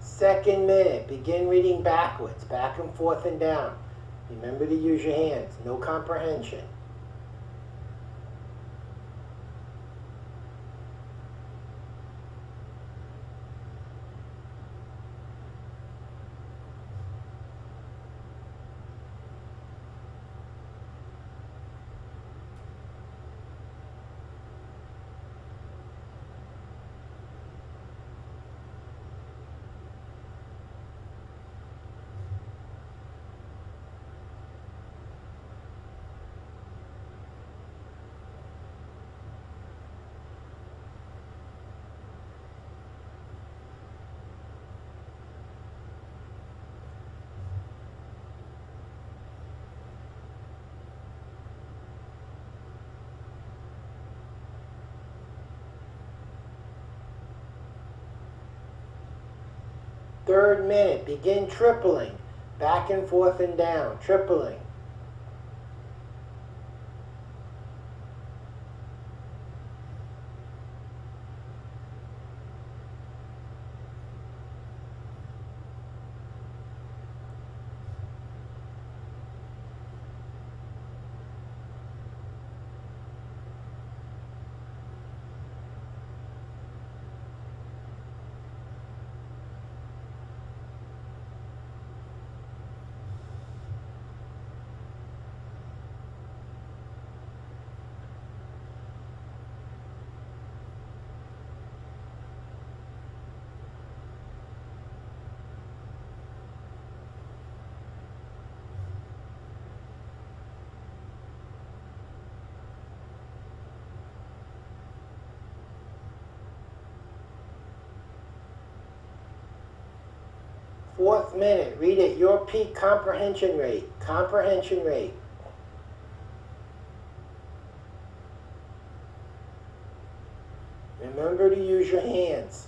Second minute, begin reading backwards, back and forth and down. Remember to use your hands, no comprehension. Third minute, begin tripling, back and forth and down, tripling. Fourth minute, read at your peak comprehension rate. Comprehension rate. Remember to use your hands.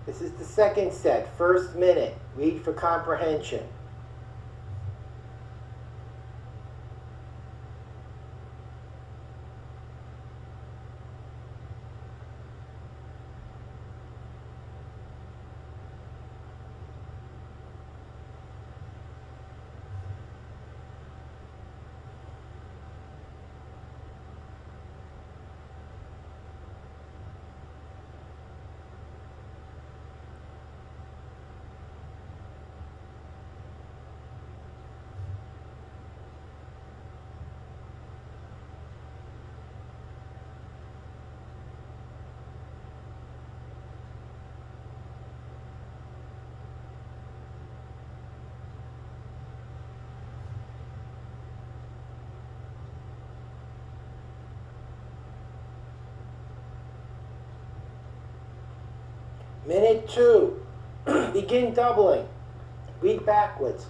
This is the second set, first minute. Read for comprehension. Minute 2. Begin doubling. Read backwards.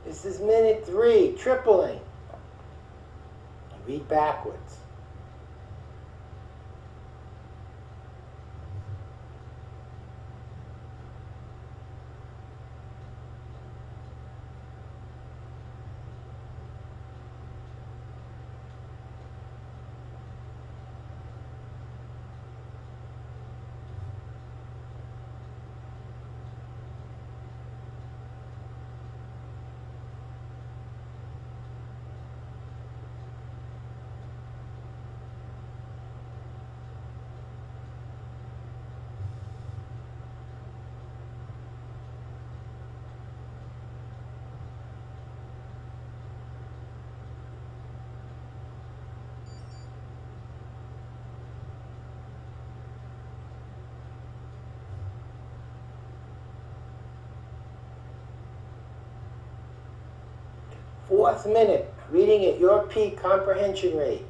This is minute 3, tripling. Read backwards. Fourth minute, reading at your peak comprehension rate.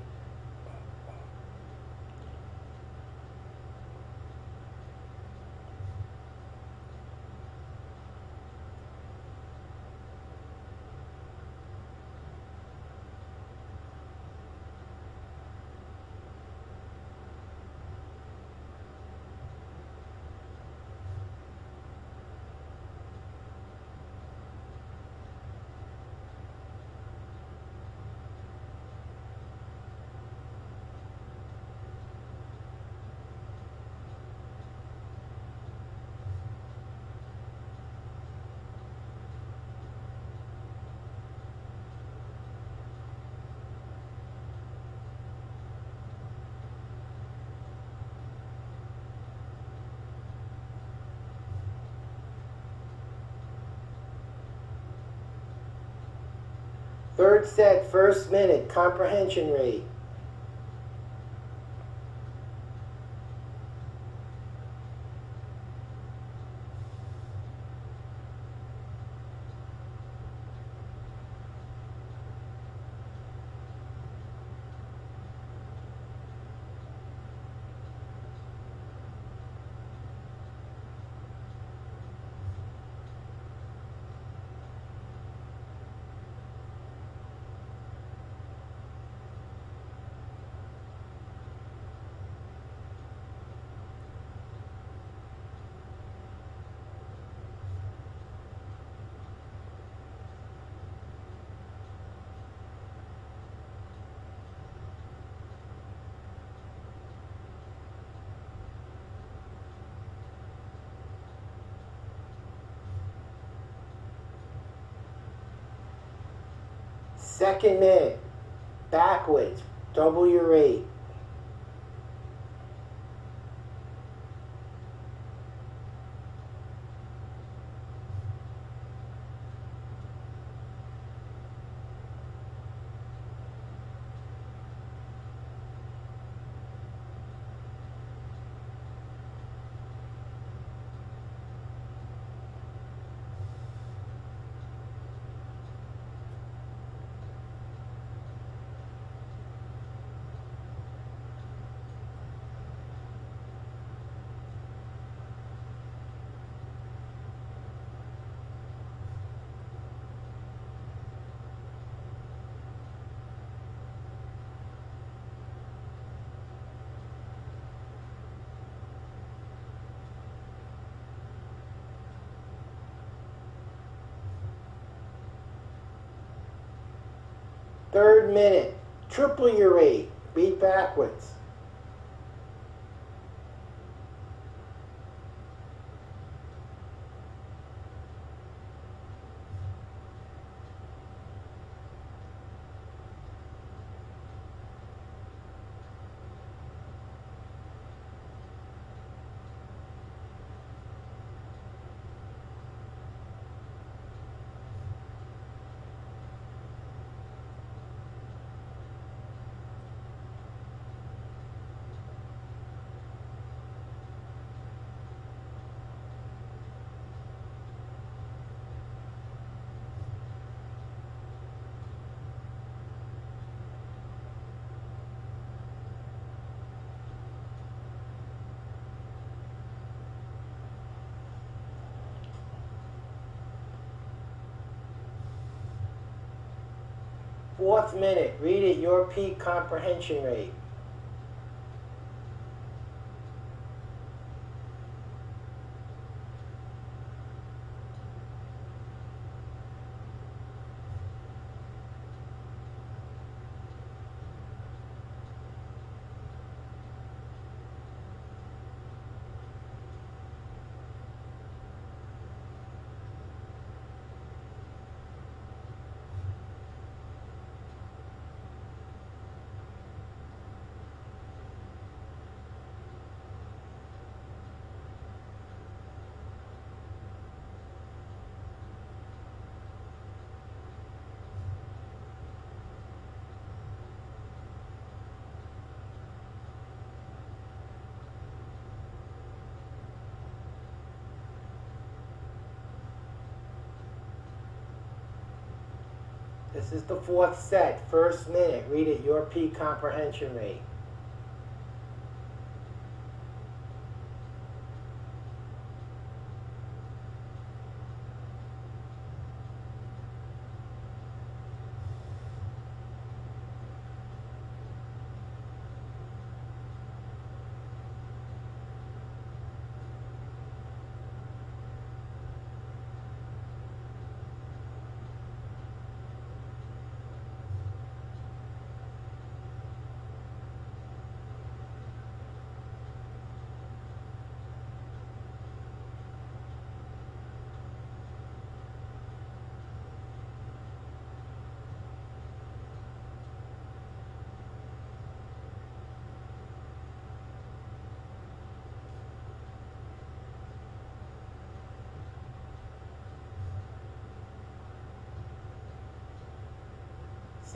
Third set, first minute, comprehension rate. Second minute, backwards, double your rate. Third minute, triple your rate, beat backwards. Fourth minute, read at your peak comprehension rate. This is the fourth set, first minute, read at your peak comprehension rate.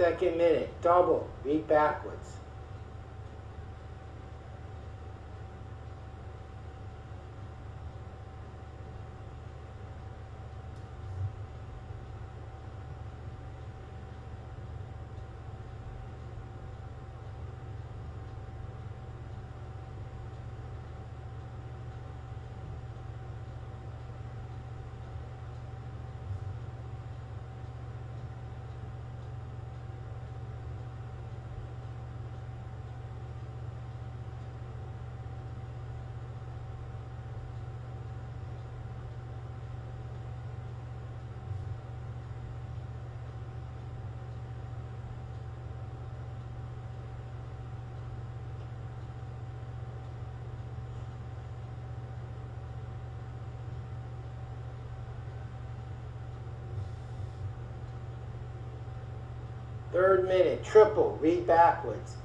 Second minute, double, read backwards. Third minute, triple, read backwards.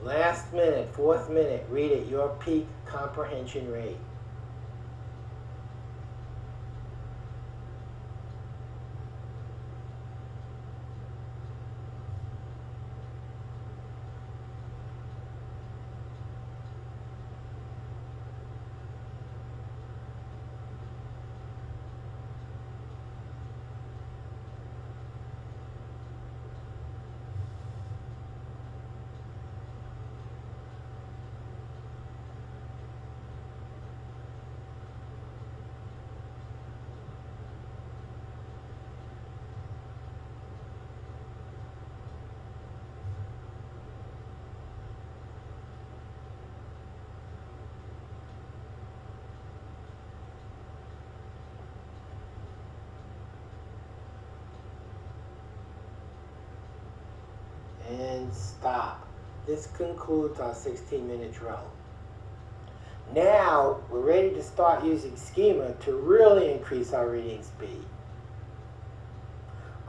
Last minute, fourth minute, read at your peak comprehension rate. And stop. This concludes our 16-minute drill. Now, we're ready to start using schema to really increase our reading speed.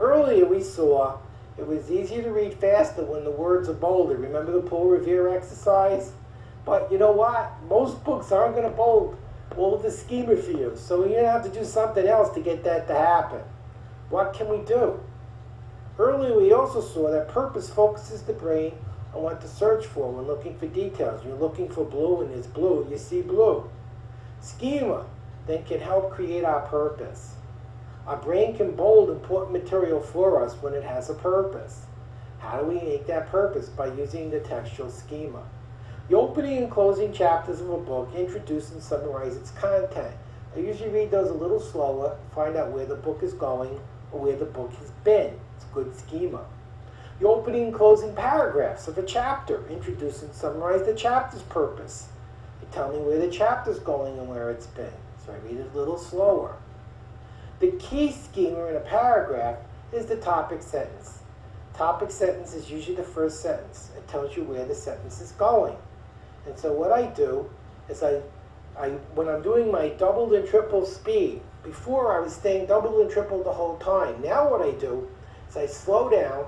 Earlier we saw it was easier to read faster when the words are bolded. Remember the Paul Revere exercise? But you know what? Most books aren't going to bold the schema for you. So you're going to have to do something else to get that to happen. What can we do? Earlier we also saw that purpose focuses the brain on what to search for when looking for details. You're looking for blue and there's blue, you see blue. Schema then can help create our purpose. Our brain can bold important material for us when it has a purpose. How do we make that purpose? By using the textual schema. The opening and closing chapters of a book introduce and summarize its content. I usually read those a little slower, find out where the book is going or where the book has been. It's good schema. The opening and closing paragraphs of a chapter introduce and summarize the chapter's purpose. They tell me where the chapter's going and where it's been. So I read it a little slower. The key schema in a paragraph is the topic sentence. Topic sentence is usually the first sentence. It tells you where the sentence is going. And so what I do is when I'm doing my doubled and triple speed, before I was staying doubled and tripled the whole time. Now what I do is I slow down,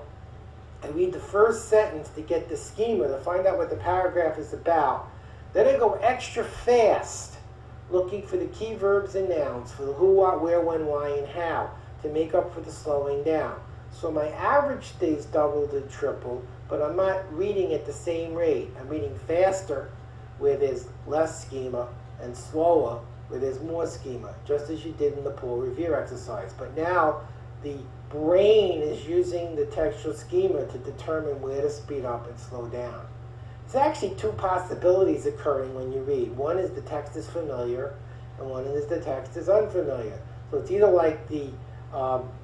I read the first sentence to get the schema, to find out what the paragraph is about. Then I go extra fast, looking for the key verbs and nouns, for the who, what, where, when, why, and how, to make up for the slowing down. So my average stays doubled and tripled, but I'm not reading at the same rate. I'm reading faster where there's less schema and slower where there's more schema, just as you did in the Paul Revere exercise. But now the brain is using the textual schema to determine where to speed up and slow down. There's actually two possibilities occurring when you read. One is the text is familiar, and one is the text is unfamiliar. So it's either like the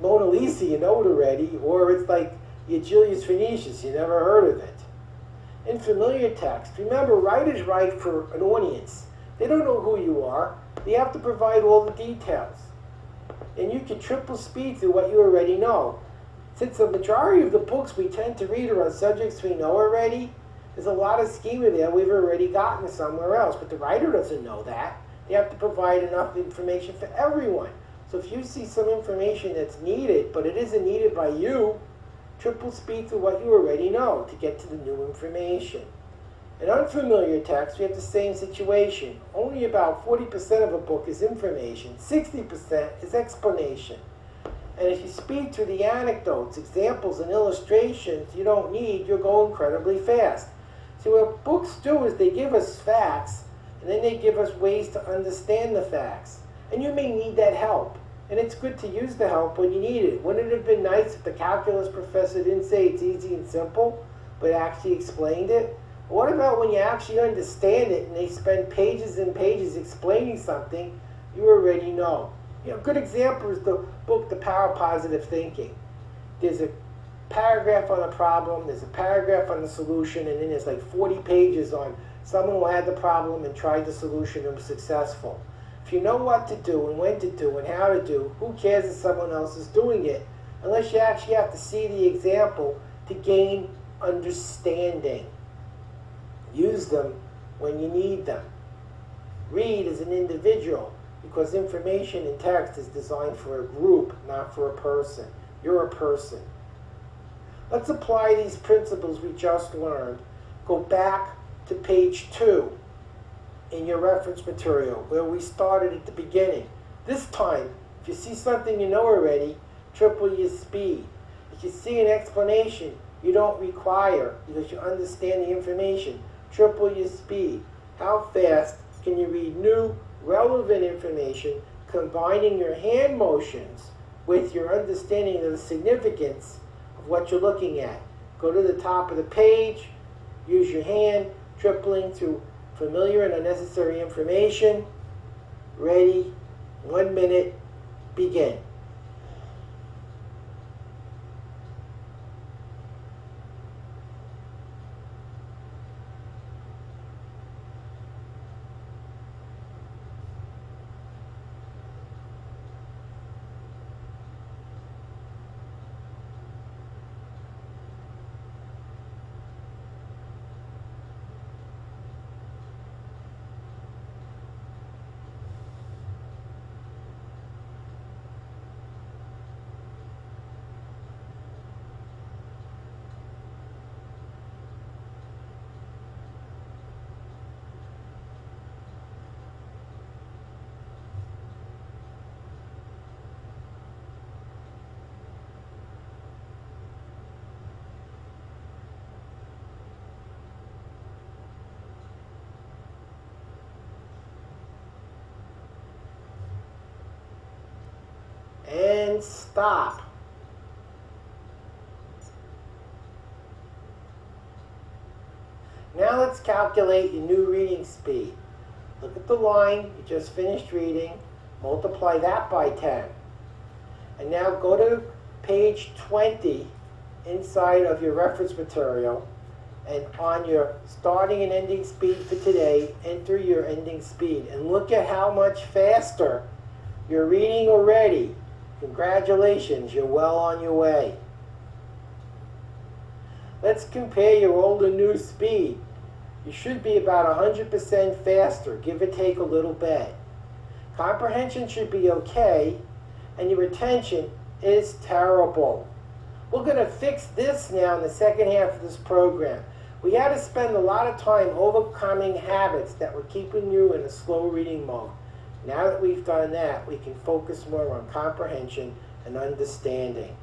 Mona Lisa, you know it already, or it's like your Julius Phoenicius, you never heard of it. In familiar text, remember, writers write for an audience. They don't know who you are. They have to provide all the details. And you can triple speed through what you already know. Since the majority of the books we tend to read are on subjects we know already, there's a lot of schema there we've already gotten somewhere else. But the writer doesn't know that. They have to provide enough information for everyone. So if you see some information that's needed, but it isn't needed by you, triple speed through what you already know to get to the new information. In unfamiliar text, we have the same situation. Only about 40% of a book is information. 60% is explanation. And if you speed through the anecdotes, examples, and illustrations you don't need, you'll go incredibly fast. See, what books do is they give us facts, and then they give us ways to understand the facts. And you may need that help. And it's good to use the help when you need it. Wouldn't it have been nice if the calculus professor didn't say it's easy and simple, but actually explained it? What about when you actually understand it and they spend pages and pages explaining something you already know? You know, a good example is the book, The Power of Positive Thinking. There's a paragraph on a problem, there's a paragraph on the solution, and then there's like 40 pages on someone who had the problem and tried the solution and was successful. If you know what to do and when to do and how to do, who cares if someone else is doing it? Unless you actually have to see the example to gain understanding. Use them when you need them. Read as an individual, because information in text is designed for a group, not for a person. You're a person. Let's apply these principles we just learned. Go back to page 2 in your reference material where we started at the beginning. This time, if you see something you know already, triple your speed. If you see an explanation you don't require because you understand the information, triple your speed. How fast can you read new, relevant information, combining your hand motions with your understanding of the significance of what you're looking at? Go to the top of the page, use your hand, tripling through familiar and unnecessary information. Ready, 1 minute, begin. And stop. Now let's calculate your new reading speed. Look at the line you just finished reading, multiply that by 10. And now go to page 20 inside of your reference material, and on your starting and ending speed for today, enter your ending speed. And look at how much faster you're reading already. Congratulations, you're well on your way. Let's compare your old and new speed. You should be about 100% faster, give or take a little bit. Comprehension should be okay, and your retention is terrible. We're going to fix this now in the second half of this program. We had to spend a lot of time overcoming habits that were keeping you in a slow reading mode. Now that we've done that, we can focus more on comprehension and understanding.